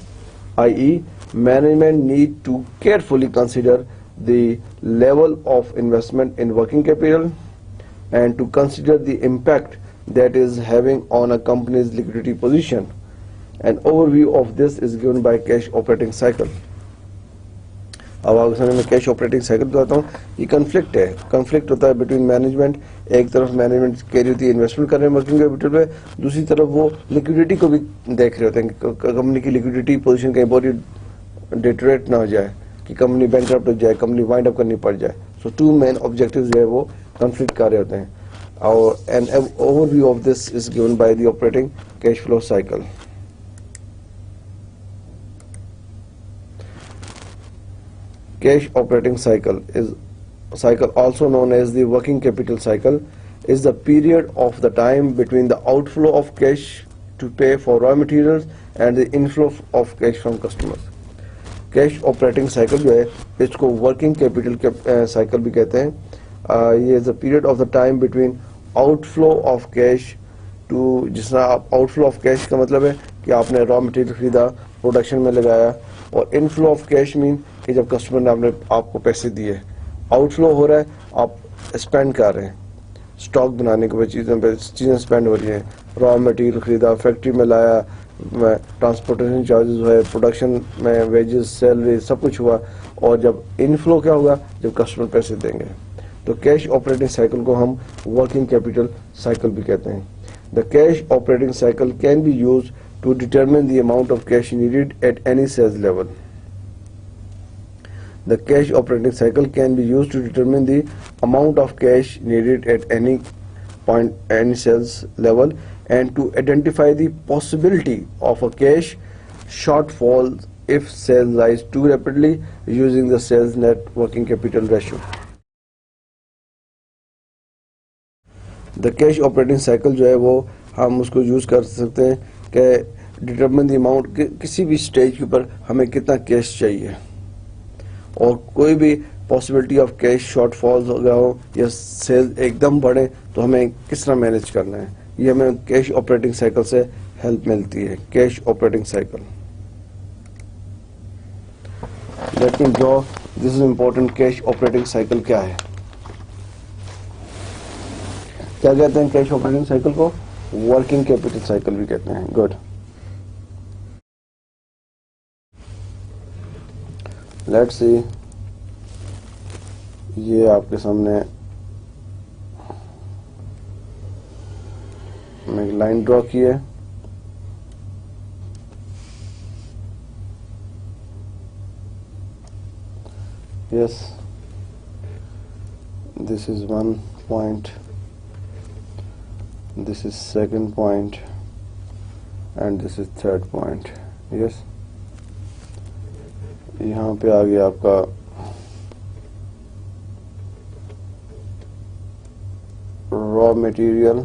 i.e. management need to carefully consider the level of investment in working capital and to consider the impact that is having on a company's liquidity position. An overview of this is given by cash operating cycle. اب آپ سمجھ میں cash operating cycle بتاتا ہوں. یہ conflict ہوتا ہے between management. ایک طرف مینجمنٹ کہہ رہی ہوتی ہے انویسٹمنٹ کر رہے ہیں ورکنگ کیپٹل پہ, دوسری طرف وہ لیکوڈیٹی کو بھی دیکھ رہے ہوتے ہیں کہ کمپنی کی لیکوڈیٹی پوزیشن کہیں بہت ہی ڈیٹریٹ نہ ہو جائے, کہ کمپنی بینکرپٹ ہو جائے, کمپنی وائنڈ اپ کرنی پڑ جائے. سو ٹو مین آبجیکٹیوز جو ہے وہ کنفلکٹ کر رہے ہوتے ہیں. اور an overview of this is given by the operating cash flow cycle. Cash operating cycle, also known as the working capital cycle, is the period of the time between the outflow of cash to pay for raw materials and the inflow of cash from customers. Cash operating cycle جو ہے اس کو working capital cycle بھی کہتے ہیں. یہ is the period of the time between outflow of cash to, جس طرح outflow of cash کا مطلب ہے کہ آپ نے raw material خریدا, پروڈکشن میں لگایا, اور انفلو آف کیش مین کہ جب کسٹمر نے آپ کو پیسے دیے. آؤٹ فلو ہو رہا ہے, آپ اسپینڈ کر رہے ہیں, اسٹاک بنانے کے بعد چیزیں اسپینڈ ہو رہی ہیں, را مٹیریل خریدا, فیکٹری میں لایا, ٹرانسپورٹیشن چارجز ہوئے, پروڈکشن میں ویجز, سیلری, سب کچھ ہوا. اور جب انفلو کیا ہوگا, جب کسٹمر پیسے دیں گے. تو کیش آپریٹنگ سائیکل کو ہم ورکنگ کیپٹل سائیکل بھی کہتے ہیں. The cash operating cycle can be use to determine the amount of cash needed at any sales level. The cash operating cycle can be used to determine the amount of cash needed at any point, any sales level, and to identify the possibility of a cash shortfall if sales rise too rapidly using the sales net working capital ratio. The cash operating cycle جو ہے وہ ہم اس کو use کر سکتے ہیں کہ determine the amount کسی بھی اسٹیج کے اوپر ہمیں کتنا کیش چاہیے اور کوئی بھی possibility of cash shortfalls ہو گیا ہو یا سیل ایک دم بڑھے تو ہمیں کس طرح مینج کرنا ہے. یہ ہمیں کیش آپریٹنگ سائیکل سے ہیلپ ملتی ہے. Cash operating cycle. Let me draw this is important. Cash operating cycle کیا ہے؟ کیا کہتے ہیں کیش آپریٹنگ سائیکل کو؟ ورکنگ کیپٹل سائیکل بھی کہتے ہیں. گڈ. Let's see. یہ آپ کے سامنے میں ایک لائن ڈرا کی ہے. یس, this is one point, this is second point, and this is third point. Yes, یہاں پہ آ گیا آپ کا را میٹیریل.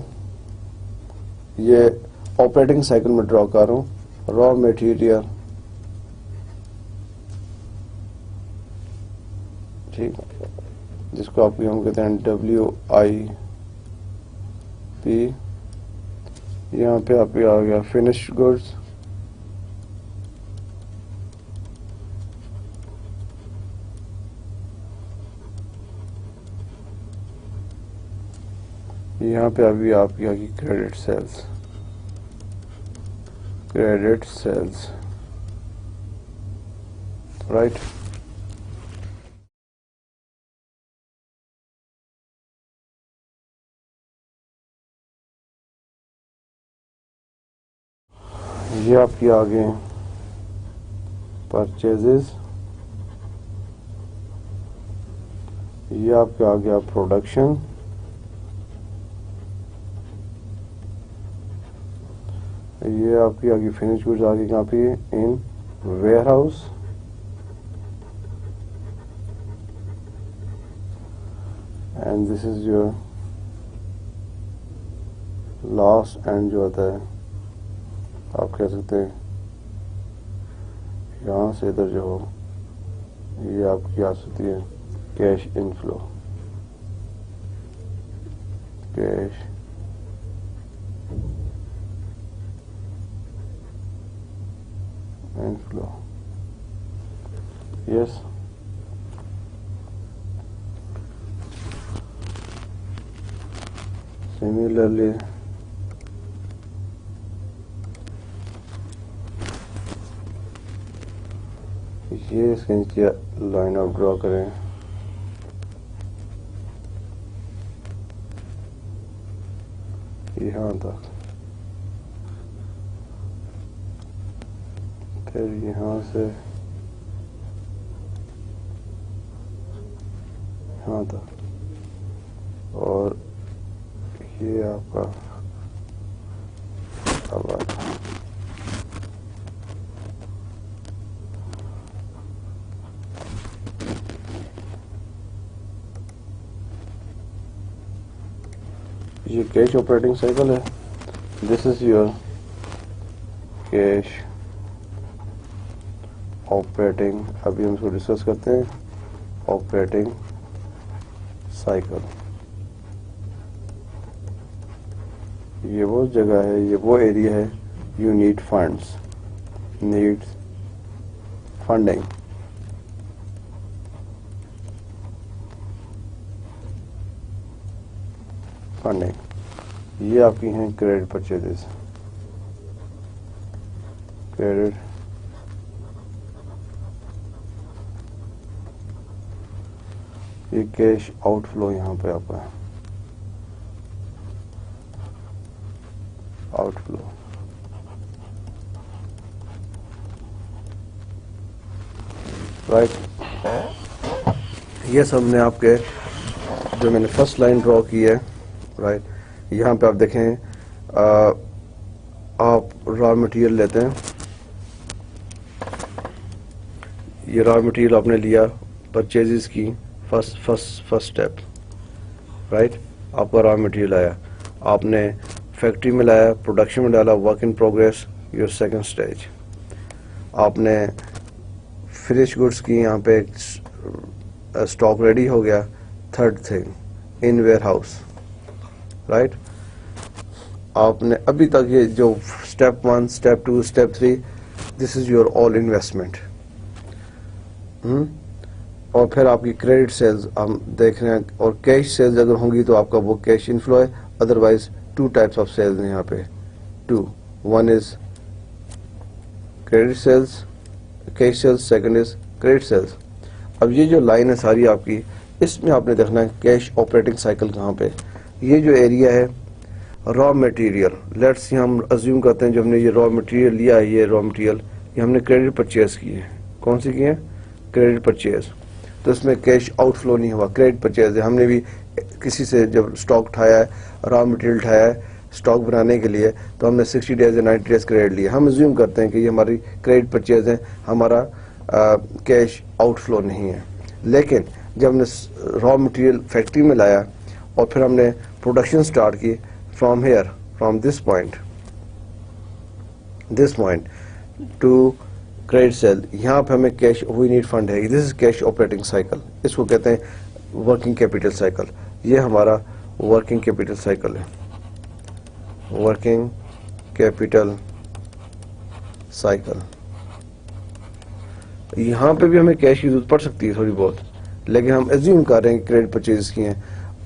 یہ آپریٹنگ سائیکل میں ڈرا کر رہا ہوں. را میٹیریل, ٹھیک ہے, جس کو آپ ہم کہتے ہیں WIP. یہاں پہ آپ آ گیا فنش گڈس. یہاں پہ ابھی آپ کی آگی credit sales. Credit sales, right. یہ آپ کی آگے پرچیزز. یہ آپ کے آ گیا پروڈکشن. یہ آپ کی آگے فنش گڈز آگے کہاں پہ ان warehouse. And this is your last and جو ہوتا ہے آپ کہہ سکتے ہیں یہاں سے ادھر جو ہو یہ آپ کی آ سکتی ہے cash inflow. Cash inflow. Yes, similarly یہ اس کے نیچے لائن آف ڈرا کریں. یہاں تک, پھر یہاں سے یہاں تک, اور یہ آپ کا یہ کیش آپریٹنگ سائیکل ہے. This is your cash operating. ابھی ہم اس کو ڈسکس کرتے ہیں. Operating cycle. یہ وہ جگہ ہے, یہ وہ ایریا ہے. You need funds, need funding. Funding. یہ آپ کی ہیں کریڈٹ پرچیزز. کریڈٹ. یہ کیش آؤٹ فلو یہاں پہ آپ کا ہے. Out flow. رائٹ. یہ سب نے آپ کے جو میں نے فرسٹ لائن ڈرا کی ہے, رائٹ. یہاں پہ آپ دیکھیں آپ را مٹیریل لیتے ہیں. یہ را مٹیریل آپ نے لیا پرچیزز کی فرسٹ اسٹیپ, رائٹ. آپ کا را مٹیریل آیا, آپ نے فیکٹری میں لایا, پروڈکشن میں ڈالا, work in progress your second stage. آپ نے فنش گڈس کی یہاں پہ اسٹاک ریڈی ہو گیا. Third thing in where house, right. آپ نے ابھی تک یہ جو step 1 step 2 step 3 this is your all investment. اور پھر آپ کی کریڈٹ سیلز ہم دیکھ رہے ہیں, اور کیش سیلز اگر ہوں گی تو آپ کا وہ کیش انفلو ہے. ادروائز 2 ٹائپس آف سیلز ہیں یہاں پہ, 2. 1 is credit sales, cash sales. Second is credit sales. اب یہ جو لائن ہے ساری آپ کی, اس میں آپ نے دیکھنا ہے کیش آپریٹنگ سائیکل کہاں پہ. یہ جو ایریا ہے را مٹیریل, لیٹس ہم ازیوم کرتے ہیں جو ہم نے یہ را مٹیریل لیا ہے, یہ را مٹیریل یہ ہم نے کریڈٹ پرچیز کی ہے. کون سی کی ہے؟ Credit purchase. تو اس میں کیش آؤٹ فلو نہیں ہوا, کریڈٹ پرچیز ہے. ہم نے بھی کسی سے جب اسٹاک اٹھایا ہے, را مٹیریل اٹھایا ہے اسٹاک بنانے کے لیے, تو ہم نے 60 ڈیز یا 90 ڈیز کریڈٹ لیا. ہم ازیوم کرتے ہیں کہ یہ ہماری کریڈٹ پرچیز ہے, ہمارا کیش آؤٹ فلو نہیں ہے. لیکن جب ہم نے را مٹیریل فیکٹری میں لایا اور پھر ہم نے پروڈکشن سٹارٹ کی from here, from this point to credit sale, یہاں پہ ہمیں کیش وی نیڈ فنڈ ہے. This is cash operating cycle, اس کو کہتے ہیں ورکنگ کیپٹل سائیکل. یہ ہمارا ورکنگ کیپٹل سائیکل ہے, ورکنگ کیپٹل سائیکل. یہاں پہ بھی ہمیں کیش کی ضرورت پڑ سکتی ہے تھوڑی بہت, لیکن ہم ایزیوم کر رہے ہیں کہ کریڈٹ پرچیز کی ہیں.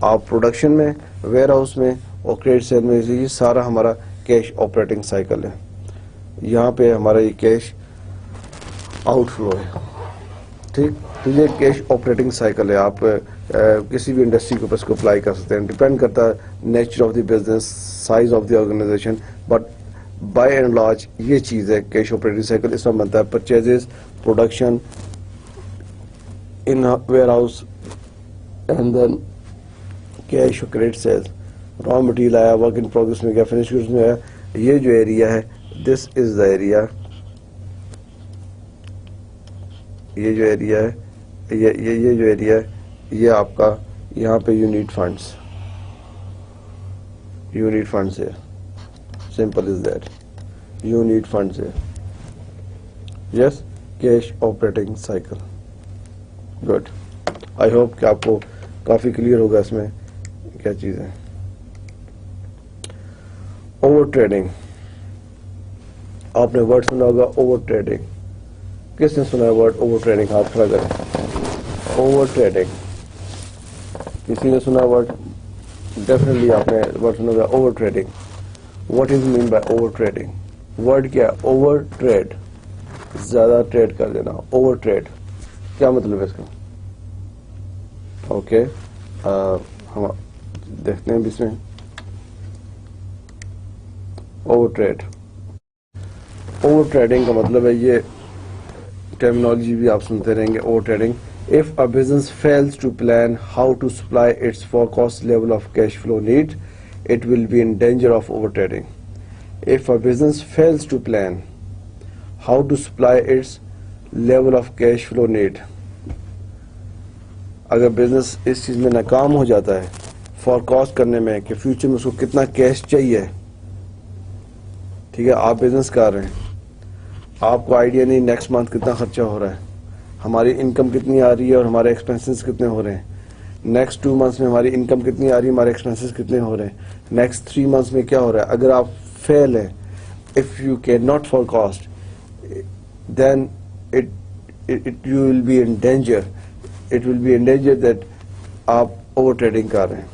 آپ پروڈکشن میں, ویئر ہاؤس میں اور کریڈٹ سیل میں, یہ سارا ہمارا کیش آپریٹنگ سائیکل ہے. یہاں پہ ہمارا یہ کیش آؤٹ فلو ہے, ٹھیک. تو یہ کیش آپریٹنگ سائیکل ہے. آپ کسی بھی انڈسٹری کے اوپر اس کو اپلائی کر سکتے ہیں. ڈپینڈ کرتا ہے nature of the business, size of the organization, but by and large یہ چیز ہے کیش آپریٹنگ سائیکل. اس میں بنتا ہے purchases, production in warehouse, and then cash اور کریڈٹ سیلز. را مٹیریل آیا, ورک ان پروگرس میں گیا, فنش گڈس میں آیا. یہ جو ایریا ہے دس از دا ایریا, یہ جو ایریا ہے یہ جو ایریا ہے یہ آپ کا, یہاں پہ you need funds, you need funds ہے. Simple as that, you need funds ہے. Yes, cash operating cycle. Good. I hope کہ آپ کو کافی کلیئر ہوگا اس میں کیا چیز ہے. اوور ٹریڈنگ, آپ نے ورڈ سنا ہوگا اوور ٹریڈنگ. کس نے سنا ہے ورڈ اوور ٹریڈنگ؟ ہاتھ کھڑا کریں. اوور ٹریڈنگ کسی نے سنا ورڈ؟ ڈیفینیٹلی آپ نے ورڈ سنا ہوگا over trading. What is mean by over trading? Word کیا؟ اوور ٹریڈ, زیادہ ٹریڈ کر دینا. اوور ٹریڈ کیا مطلب ہے اس کا؟ اوکے, ہم دیکھتے ہیں بھی اس میں. اوور ٹریڈ, اوور ٹریڈنگ کا مطلب ہے, یہ ٹرمینالوجی بھی آپ سنتے رہیں گے. Over trading, if a business fails to plan how to supply its forecast level of cash flow need, it will be in danger of over trading. If a business fails to plan how to supply its level of cash flow need, اگر business اس چیز میں ناکام ہو جاتا ہے forecast کرنے میں کہ future میں اس کو کتنا کیش چاہیے, ٹھیک ہے, آپ بزنس کر رہے ہیں, آپ کو آئیڈیا نہیں نیکسٹ منتھ کتنا خرچہ ہو رہا ہے, ہماری انکم کتنی آ رہی ہے اور ہمارے ایکسپینسز کتنے ہو رہے ہیں, نیکسٹ 2 منتھس میں ہماری انکم کتنی آ رہی ہے, ہمارے ایکسپینسز کتنے ہو رہے ہیں, نیکسٹ 3 منتھس میں کیا ہو رہا ہے. اگر آپ فیل ہیں, if you can not forecast, then you will be in danger, it will be in danger that آپ اوور ٹریڈنگ کر رہے ہیں.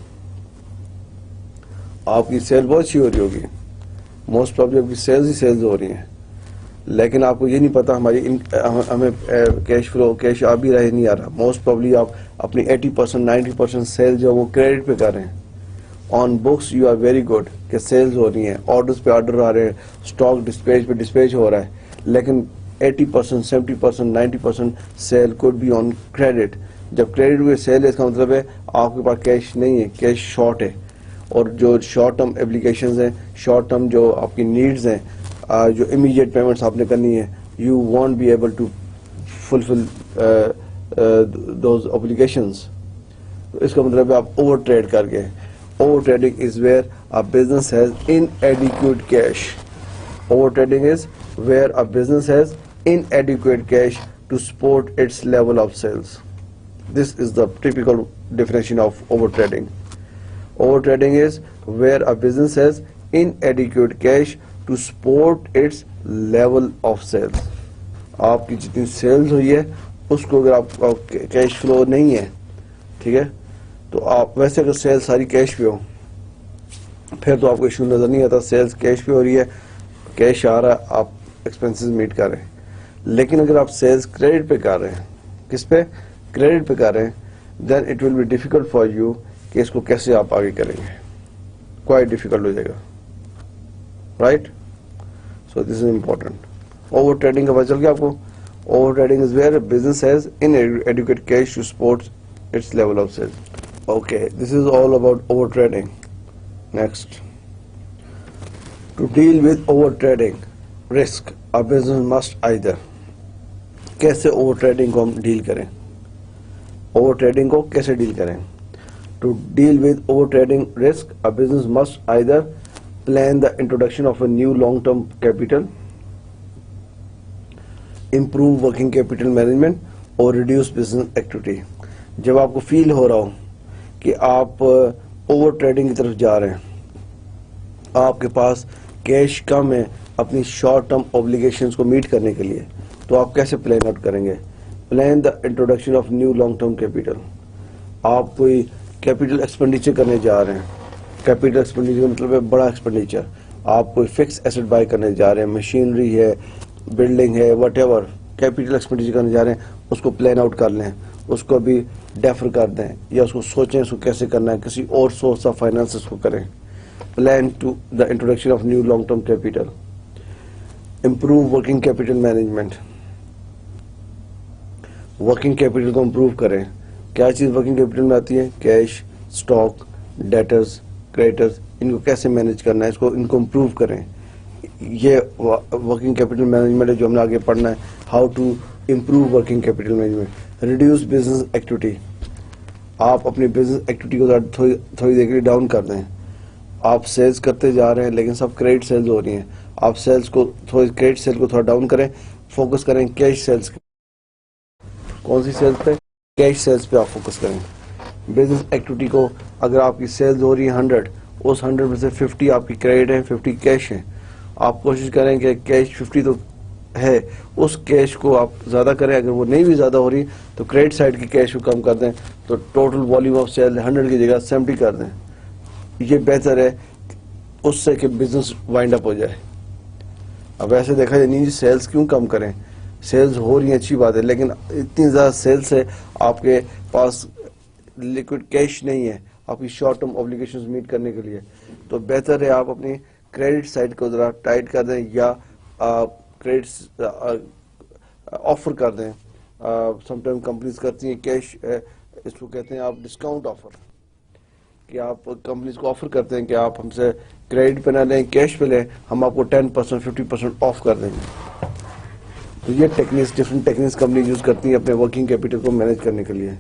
آپ کی سیل بہت اچھی ہو رہی ہوگی, موسٹ پرابلی آپ کی سیلز ہی سیلز ہو رہی ہیں, لیکن آپ کو یہ نہیں پتا ہماری ہمیں کیش فلو, کیش آ بھی رہا نہیں آ رہا. موسٹ پرابلی آپ اپنی 80% 90% سیل جو وہ کریڈٹ پہ کر رہے ہیں. On books you are very good کہ سیلز ہو رہی ہیں, آرڈرز پہ آرڈر آ رہے ہیں, اسٹاک ڈسپیچ پہ ڈسپیچ ہو رہا ہے, لیکن 80% 70% 90% sale could be on credit. جب کریڈٹ پہ سیل ہے اس کا مطلب ہے آپ کے پاس کیش نہیں ہے, کیش شارٹ ہے. اور جو شارٹ ٹرم ایپلیکیشنز ہیں, شارٹ ٹرم جو آپ کی نیڈز ہیں, جو امیڈیٹ پیمنٹس آپ نے کرنی ہے, you want be able to fulfil those applications. اس کا مطلب ہے آپ اوور ٹریڈ کر گئے. Overtrading is where a business has inadequate cash. Overtrading is where a business has inadequate cash to support its level of sales. This is the typical definition of overtrading. Overtrading is where a business has inadequate cash to support its level of sales. آپ کی جتنی sales ہوئی ہے اس کو اگر آپ cash flow نہیں ہے, ٹھیک ہے, تو آپ ویسے اگر سیل ساری کیش پہ ہو پھر تو آپ کو ایشو نظر نہیں آتا, سیلز کیش پہ ہو رہی ہے, کیش آ رہا ہے, آپ ایکسپینسز میٹ کر رہے ہیں. لیکن اگر آپ سیلز کریڈٹ پہ کر رہے ہیں, کس پہ, کریڈٹ پہ کر رہے ہیں, then it will be difficult for you کہ اس کو کیسے آپ آگے کریں گے, کوائٹ ڈیفیکلٹ ہو جائے گا, right. So this is important. Overtrading کا پتہ چل گیا آپ کو. Overtrading is where business has inadequate cash to support its level of sales. Okay, this is all about over trading. Next, to deal with over trading risk, a business must either. کیسے over trading کو ہم deal کریں, over trading کو کیسے deal کریں. To deal with over trading risk, a business must either plan the introduction of a new long-term capital, improve working capital management, اور reduce business activity. جب آپ کو فیل ہو رہا ہو کہ آپ اوور ٹریڈنگ کی طرف جا رہے ہیں, آپ کے پاس کیش کم ہے اپنی شارٹ ٹرم اوبلیگیشنز کو میٹ کرنے کے لیے, تو آپ کیسے پلان آؤٹ کریں گے. Plan the introduction of new long term capital. آپ کوئی کیپیٹل ایکسپینڈیچر کرنے جا رہے ہیں, کیپیٹل ایکسپینڈیچر کا مطلب ہے بڑا ایکسپینڈیچر. آپ کوئی فکس ایسٹ بائی کرنے جا رہے ہیں, مشینری ہے, بلڈنگ ہے, وٹ ایور کیپیٹل ایکسپینڈیچر کرنے جا رہے ہیں, اس کو پلان آؤٹ کر لیں, اس کو بھی ڈیفر کر دیں, یا اس کو سوچیں اس کو کیسے کرنا ہے, کسی اور سورس آف فائنانس اس کو کریں. Plan to the introduction of new long term capital. Improve working capital management. Working capital کو امپروو کریں. کیا چیز ورکنگ کیپیٹل میں آتی ہے, کیش, اسٹاک, ڈیٹرز, کریڈٹرز, ان کو کیسے مینیج کرنا ہے, ان کو امپروو کریں. یہ ورکنگ کیپیٹل مینجمنٹ ہے جو ہم نے آگے پڑھنا ہے. How to improve working capital management. Reduce business activity. آپ اپنی بزنس ایکٹیویٹی کو تھوڑی دیر کے لیے ڈاؤن کر دیں. آپ سیلز کرتے جا رہے ہیں لیکن سب کریڈٹ سیلز ہو رہی ہیں, آپ سیلز کو تھوڑی کریڈٹ سیل کو تھوڑا ڈاؤن کریں, فوکس کریں کیش سیلز. کون سی سیلز پہ, کیش سیلز پہ آپ فوکس کریں. بزنس ایکٹیویٹی کو اگر آپ کی سیلز ہو رہی ہے 100, اس 100 میں سے 50 آپ کی کریڈٹ ہیں, 50 کیش ہیں. آپ کوشش کریں کہ کیش 50 تو ہے, اس کیش کو آپ زیادہ کریں. اگر وہ نہیں بھی زیادہ ہو رہی تو کریڈٹ سائڈ کی کیش کو کم کر دیں, تو ٹوٹل والیوم آف سیل 100 کی جگہ 70 کر دیں. یہ بہتر ہے اس سے کہ بزنس وائنڈ اپ ہو جائے. اب ایسے دیکھا جائے نہیں جی سیلز کیوں کم کریں, سیلز ہو رہی ہیں اچھی بات ہے, لیکن اتنی زیادہ سیلز ہے آپ کے پاس لیکوڈ کیش نہیں ہے آپ کی شارٹ ٹرم اوبلیگیشنز میٹ کرنے کے لیے, تو بہتر ہے آپ اپنی کریڈٹ سائڈ کو ذرا ٹائٹ کر دیں, یا کریڈٹ آفر کر دیں. سم ٹائم کمپنیز کرتی ہیں کیش, اس کو کہتے ہیں آپ ڈسکاؤنٹ آفر, کہ آپ کمپنیز کو آفر کرتے ہیں کہ آپ ہم سے کریڈٹ پہ نہ لیں, کیش پہ لیں, ہم آپ کو 10% 50% آف کر دیں گے. تو یہ techniques, different techniques company use کرتی ہیں اپنے ورکنگ کیپیٹل کو مینیج کرنے کے لیے.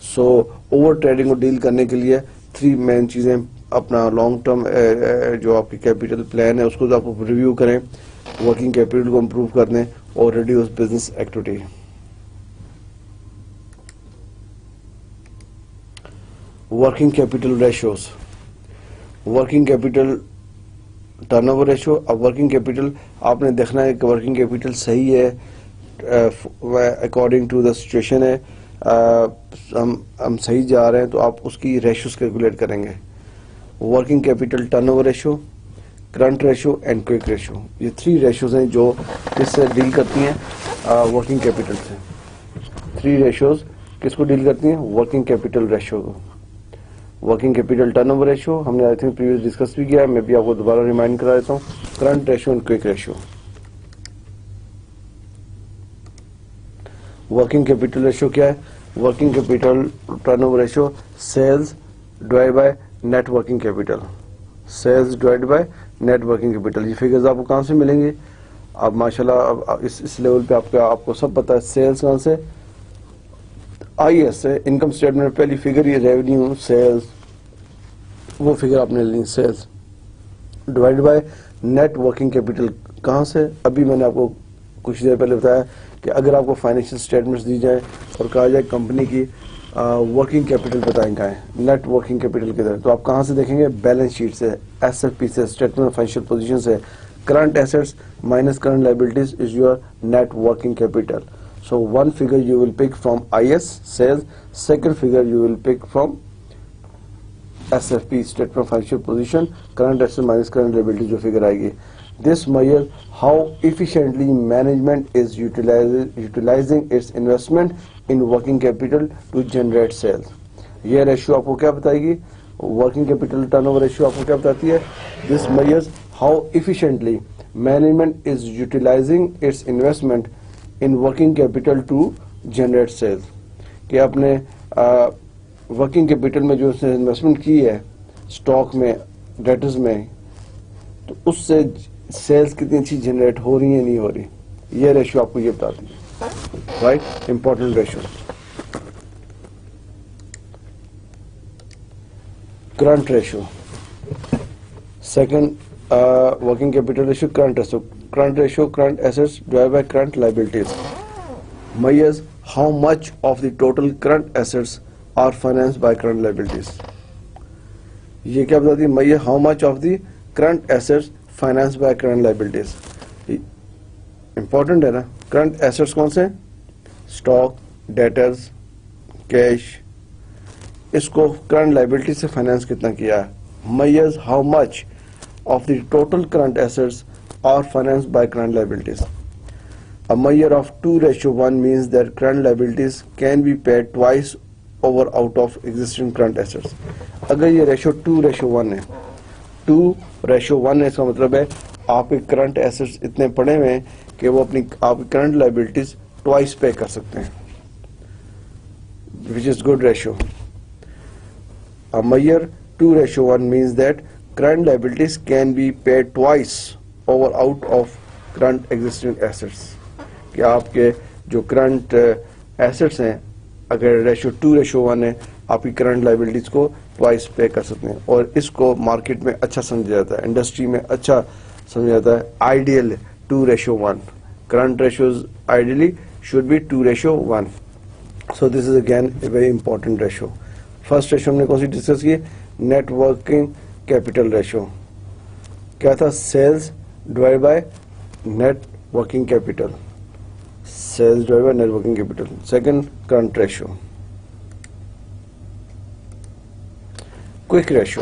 سو اوور ٹریڈنگ کو ڈیل کرنے کے لیے 3 مین چیزیں. اپنا لانگ ٹرم جو آپ کی کیپیٹل پلان ہے اس کو آپ کو ریویو کریں, ورکنگ کیپیٹل کو امپروو کر دیں, اور reduce business activity. Working capital ratios. Working capital turnover ratio. اب ورکنگ کیپیٹل آپ نے دیکھنا ہے کہ ورکنگ کیپیٹل صحیح ہے اکارڈنگ ٹو دا سچویشن ہے, ہم صحیح جا رہے ہیں, تو آپ اس کی ریشوز کیلکولیٹ کریں گے. Working capital turnover ratio, current ratio and quick ratio. یہ 3 ریشوز ہیں جو کس سے ڈیل کرتی ہیں, ورکنگ کیپیٹل سے. 3 ریشوز کس کو ڈیل کرتی ہیں, ورکنگ کیپیٹل ریشو کو. Working capital turnover ratio ہم نے آئی تھنک پریویس ڈسکس بھی کیا ہے, میں بھی آپ کو دوبارہ ریمائنڈ کرا دیتا ہوں. Current ratio and quick ratio. Working capital ratio کیا ہے, working capital turnover ratio sales divide by net working capital. Sales divide by net working capital. یہ فگرز آپ کو کہاں سے ملیں گے, اب ماشاءاللہ اب اس لیول پہ آپ کو سب پتا ہے. سیلز کہاں سے, آئی ایس سے, انکم اسٹیٹمنٹ میں پہلی فگر یہ ریونیو سیلز, وہ فگر آپ نے لینی sales divide by net working capital کہاں سے؟ ابھی میں نے آپ کو کچھ دیر پہلے بتایا کہ اگر آپ کو فائنینشیل اسٹیٹمنٹس دی جائیں اور کہا جائے کمپنی کی ورکنگ کیپٹل بتائیں کہاں ہے، نیٹ ورکنگ کیپٹل کدھر، تو آپ کہاں سے دیکھیں گے؟ بیلنس شیٹ سے، ایس ایف پی سے، اسٹیٹمنٹ آف فائنینشیل پوزیشن سے. Current assets minus current liabilities is your net working capital. So one figure you will pick from IS sales, second figure you will pick from SFP statement of financial position, current assets minus current liability جو figure آئے گی. This measures how efficiently management is utilizing its investment in working capital to generate sales. یہ ratio آپ کو کیا بتائے گی؟ Working capital turn over ratio آپ کو کیا بتاتی ہے؟ This measures how efficiently management is utilizing its investment in working capital to generate sales. کہ آپ نے ورکنگ کیپٹل میں جو اس نے انویسٹمنٹ کی ہے اسٹاک میں، ڈیٹرز میں، تو اس سے سیلز کتنی اچھی جنریٹ ہو رہی ہیں نہیں ہو رہی، یہ ریشیو آپ کو یہ بتاتی ہے. Right, important ratio. Current ratio, second working capital ratio, current ratio. Current ratio, current assets divide by current liabilities. measures how much of the total current assets are financed by current liabilities. یہ کیا بتاتی ہے؟ measure how much of the current assets financed by current liabilities. Important ہے نا. Current assets کون سے؟ Stock, debtors, cash. اس کو current liability سے فائنانس کتنا کیا ہے؟ measures how much of the total current assets are financed by current liabilities. A measure of 2:1 means that current liabilities can be paid twice over out of existing current assets. اگر یہ ratio 2:1 ہے، 2:1 ہے، اس کا مطلب ہے آپ کے کرنٹ ایسٹس اتنے پڑے ہوئے ہیں کہ وہ اپنی آپ کی کرنٹ لائبلٹیز ٹوائس پے کر سکتے ہیں، which is good ratio. A measure 2:1 means that current liabilities can be paid twice over out of current existing assets. کہ آپ کے جو کرنٹ ایسٹس ہیں اگر ریشو 2:1 ہے، آپ کی کرنٹ لائبلٹیز کو ٹوائس پے کر سکتے ہیں. اور اس کو مارکیٹ میں اچھا سمجھا جاتا ہے، انڈسٹری میں اچھا سمجھا جاتا ہے. Ideal 2:1 current ratios ideally should be 2:1. So this is again a very important ratio. First ratio ہم نے کون سی ڈسکس کی؟ Net working capital ratio. کیا تھا؟ Sales divide by net working capital. Sales divide by net working capital. Second current ratio. Quick ratio.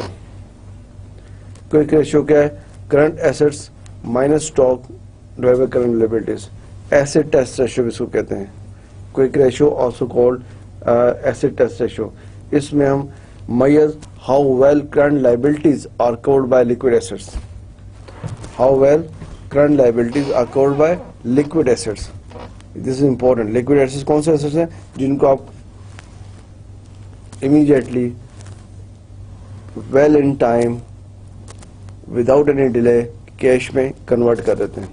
Quick ratio کیا ہے؟ Current assets minus stock divide by current liabilities. Acid test ratio بھی اس کو کہتے ہیں. Quick ratio also called acid test ratio. اس میں ہم measures how well current liabilities are covered by liquid assets. How well current liabilities are covered by liquid assets. This is important. Liquid assets کون سے assets ہیں جن کو آپ immediately, well in time, without any delay cash میں convert کر دیتے ہیں.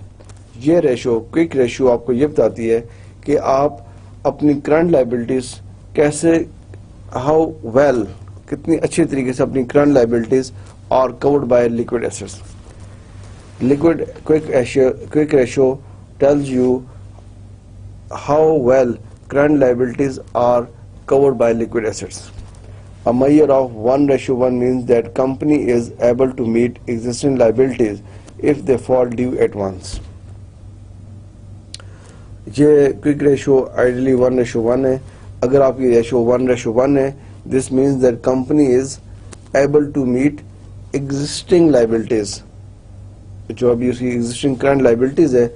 یہ ریشو، کوئک ریشو، آپ کو یہ بتاتی ہے کہ آپ اپنی کرنٹ لائبلٹیز کیسے، ہاؤ ویل، کتنی اچھی طریقے سے اپنی current liabilities are covered by liquid assets. Quick ratio tells you how well current liabilities are covered by liquid assets. A measure of 1:1 means that company is able to meet existing liabilities if they fall due at once. یہ quick ratio ideally 1:1 ہے. اگر آپ کی ratio 1:1 ہے، this means that company is able to meet existing liabilities. جو ابھی اس کی existing current liabilities ہے،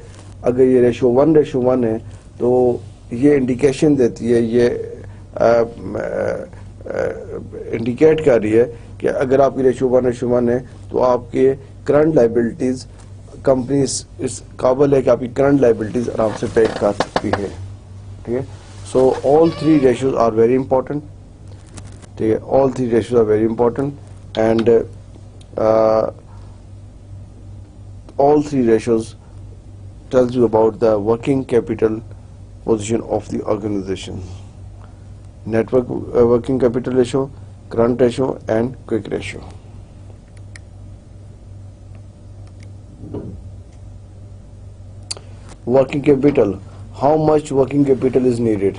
اگر یہ ریشو 1:1 ہے تو یہ انڈیکیشن دیتی ہے، یہ انڈیکیٹ کر رہی ہے کہ اگر آپ کی ریشو 1:1 ہے تو آپ کے کرنٹ لائبلٹیز کمپنی اس قابل ہے کہ آپ کی کرنٹ لائبلٹیز آرام سے پے کر سکتی ہے. ٹھیک ہے. So all three ratios are very important. ٹھیک ہے. All three ratios are very important and all three ratios tells you about the working capital position of the organization. Working capital ratio, current ratio and quick ratio. working capital, how much working capital is needed.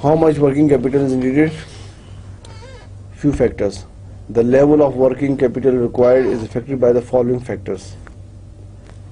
How much working capital is needed? Few factors. The level of working capital required is affected by the following factors.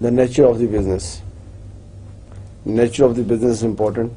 The nature of the business. Nature of the business is important.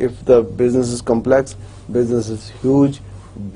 If the business is complex, business is huge,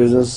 Business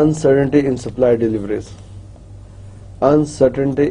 Uncertainty in supply deliveries. Uncertainty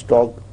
stock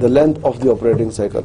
The length of the operating cycle,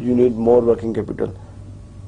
you need more working capital.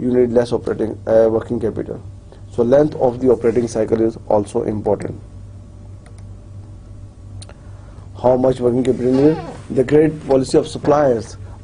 you need less working capital. So length of the operating cycle is also important. How much working capital needed? The credit policy of suppliers.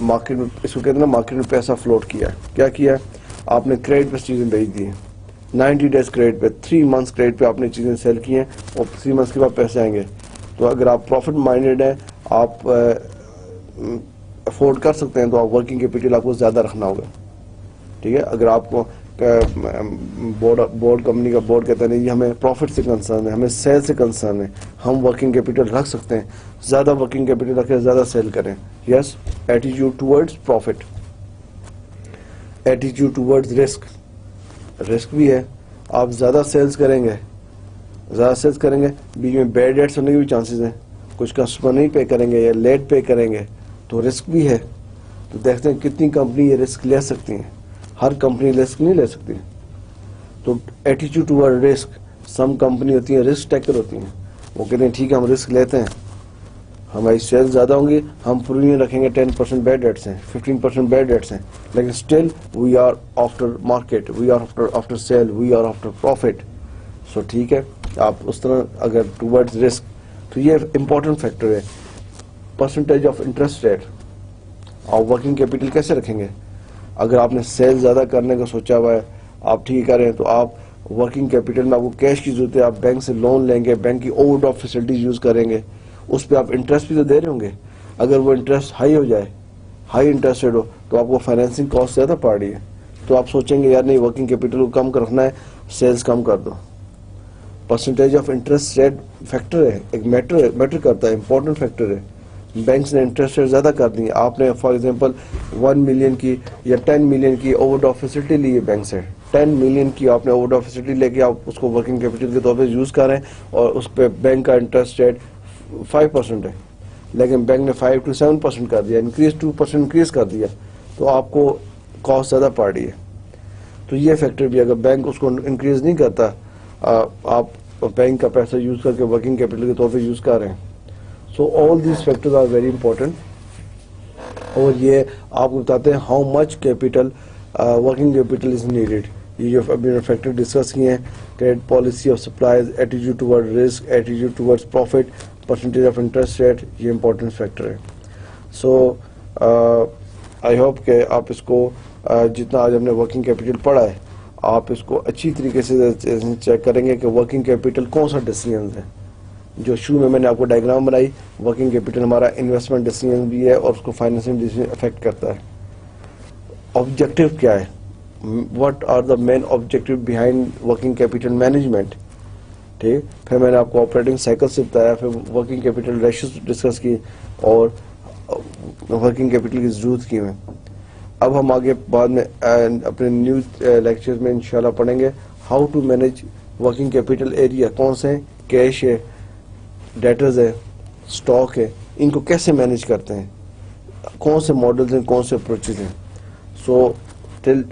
Market میں، اس کو کہتے ہیں نا market میں پیسہ float کیا ہے. کیا کیا ہے؟ آپ نے کریڈٹ پہ چیزیں بیچ دی ہیں، 90 days کریڈٹ پہ، 3 months کریڈٹ پہ آپ نے چیزیں سیل کی ہیں اور 3 months کے بعد پیسے آئیں گے. تو اگر آپ پروفٹ مائنڈیڈ ہیں، آپ افورڈ کر سکتے ہیں، تو آپ ورکنگ کیپٹل آپ کو زیادہ رکھنا ہوگا. ٹھیک ہے. اگر آپ کو بورڈ کمپنی کا بورڈ کہتا ہے نہیں جی ہمیں پروفٹ سے کنسرن ہے، ہمیں سیل سے کنسرن ہے، ہم ورکنگ کیپٹل رکھ سکتے ہیں، زیادہ ورکنگ کیپٹل رکھیں، زیادہ سیل کریں. Yes. Attitude towards profit, attitude towards risk. Risk بھی ہے. آپ زیادہ سیلز کریں گے، بیچ میں بیڈ ڈیٹس ہونے کے بھی چانسز ہیں، کچھ کسٹمر نہیں پے کریں گے یا لیٹ پے کریں گے، تو رسک بھی ہے. تو دیکھتے ہیں کتنی کمپنی یہ رسک لے سکتی ہیں. ہر کمپنی رسک نہیں لے سکتی. تو attitude toward risk, some company ہوتی ہیں رسک ٹیکر ہوتی ہیں، وہ کہتے ہیں ٹھیک ہے ہم رسک لیتے ہیں، ہماری سیل زیادہ ہوں گی، ہم پروویژن رکھیں گے 10% بیڈ ڈیٹس ہیں، 15% بیڈ ڈیٹس ہیں، لیکن still we are after market, we are after sale, we are after profit. So ٹھیک ہے. آپ اس طرح اگر ٹورڈز رسک، تو یہ امپورٹنٹ فیکٹر ہے. Percentage of interest rate. آپ ورکنگ کیپٹل کیسے رکھیں گے؟ اگر آپ نے سیل زیادہ کرنے کا سوچا ہوا ہے، آپ ٹھیک کر رہے ہیں، تو آپ ورکنگ کیپٹل میں آپ کو کیش کی ضرورت ہے، آپ بینک سے لون لیں گے، بینک کی اوور ڈرافٹ فیسلٹیز یوز کریں گے، اس پہ آپ انٹرسٹ بھی تو دے رہے ہوں گے. اگر وہ انٹرسٹ ہائی ہو جائے، ہائی انٹرسٹ ریٹ ہو، تو آپ کو فائنینسنگ کاسٹ زیادہ پڑ رہی ہے، تو آپ سوچیں گے یار نہیں ورکنگ کیپٹل کو کم کر رکھنا ہے، سیلز کم کر دو. Percentage of interest rate factor ہے، ایک میٹر کرتا ہے، امپورٹنٹ فیکٹر ہے. بینکس نے انٹرسٹ ریٹ زیادہ کر دی. آپ نے فار ایگزامپل 1 million کی یا 10 million کی اوور ڈرافٹ فیسلٹی لی ہے بینک سے، 10 million کی آپ نے اوور ڈرافٹ فیسلٹی لے کے آپ اس کو ورکنگ کیپٹل کے طور پہ یوز کر رہے ہیں، اور اس پہ بینک کا انٹرسٹ ریٹ 5% ہے، لیکن بینک نے 5 to 7% کر دیا، 2% انکریز کر دیا، تو آپ کو کاسٹ زیادہ پڑ رہی ہے. تو یہ فیکٹر بھی اگر بینک اس کو انکریز نہیں کرتا، آپ بینک کا پیسہ یوز کر کے ورکنگ کیپٹل کے طور پہ یوز کر رہے ہیں. So all these factors are very important. اور یہ آپ کو بتاتے ہیں how much capital working capital is needed. یہ جو ابھی فیکٹر ڈسکس کیے ہیں، credit policy of supplies, attitude toward risk, attitude toward profit, percentage of interest rate, یہ امپورٹنٹ فیکٹر ہے. سو آئی ہوپ کہ آپ اس کو جتنا آج ہم نے ورکنگ کیپٹل پڑھا ہے، آپ اس کو اچھی طریقے سے چیک کریں گے کہ ورکنگ کیپٹل کون سا ڈیسیژنز ہے. جو شروع میں نے آپ کو ڈائیگرام بنائی، ورکنگ کیپٹل ہمارا انویسٹمنٹ ڈیسیژن بھی ہے اور اس کو فائنینشنگ ڈیسیژن افیکٹ کرتا ہے. آبجیکٹو کیا ہے؟ What are the main objective behind working capital management. ٹھیک. پھر میں نے آپ کو آپریٹنگ سائیکل سے بتایا، پھر ورکنگ کیپٹل ریشیوز ڈسکس کی اور ورکنگ کیپٹل کی ضرورت کی میں. اب ہم آگے بعد میں اپنے نیو لیکچر میں انشاءاللہ پڑھیں گے how to manage working capital area. کون سے؟ کیش ہے، ڈیٹرز ہے، اسٹاک ہے، ان کو کیسے مینیج کرتے ہیں، کون سے ماڈلز ہیں، کون سے اپروچز ہیں. سو ٹل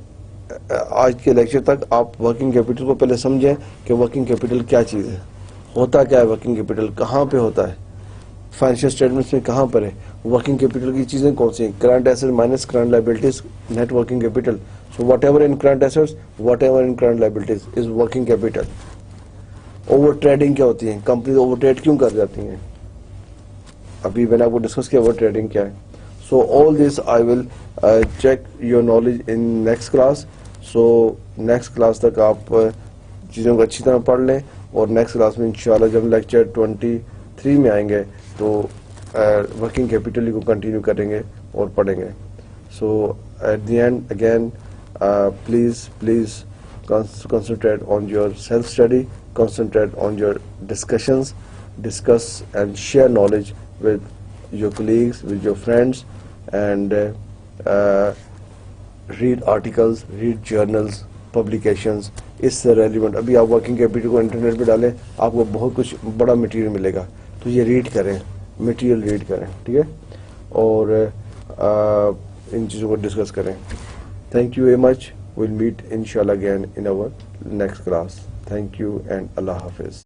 آج کے لیکچر تک آپ ورکنگ کیپٹل کو پہلے سمجھیں کہ ورکنگ کیپٹل کیا چیز ہے، ہوتا کیا ہے ورکنگ کیپٹل، کہاں پہ ہوتا ہے، فائنینشیل اسٹیٹمنٹس میں کہاں پر ہے، ورکنگ کیپٹل کی چیزیں کون سی ہیں، current asset minus current liabilities, net working capital. So whatever in current assets, whatever in current liabilities is working capital. Overtrading کیا ہوتی ہے، کمپنی اوور ٹریڈ کیوں کر جاتی ہیں، ابھی میں نے آپ کو ڈسکس کیا اوور ٹریڈنگ کیا ہے. So all this I will check your knowledge in next class. So next class تک آپ چیزوں کو اچھی طرح پڑھ لیں، اور نیکسٹ کلاس میں انشاءاللہ جب لیکچر 23 میں آئیں گے تو ورکنگ کیپٹل کو کنٹینیو کریں گے اور پڑھیں گے. So at the end again please concentrate on your self study, concentrate on your discussions, discuss and share knowledge with your colleagues, with your friends, and read articles, read journals, publications. اس سے relevant ابھی آپ working capital کو internet پہ ڈالیں، آپ کو بہت کچھ بڑا مٹیریل ملے گا، تو یہ ریڈ کریں، مٹیریل ریڈ کریں. ٹھیک ہے. اور ان چیزوں کو ڈسکس کریں. Thank you very much. We'll meet inshallah again in our next class. Thank you and Allah Hafiz.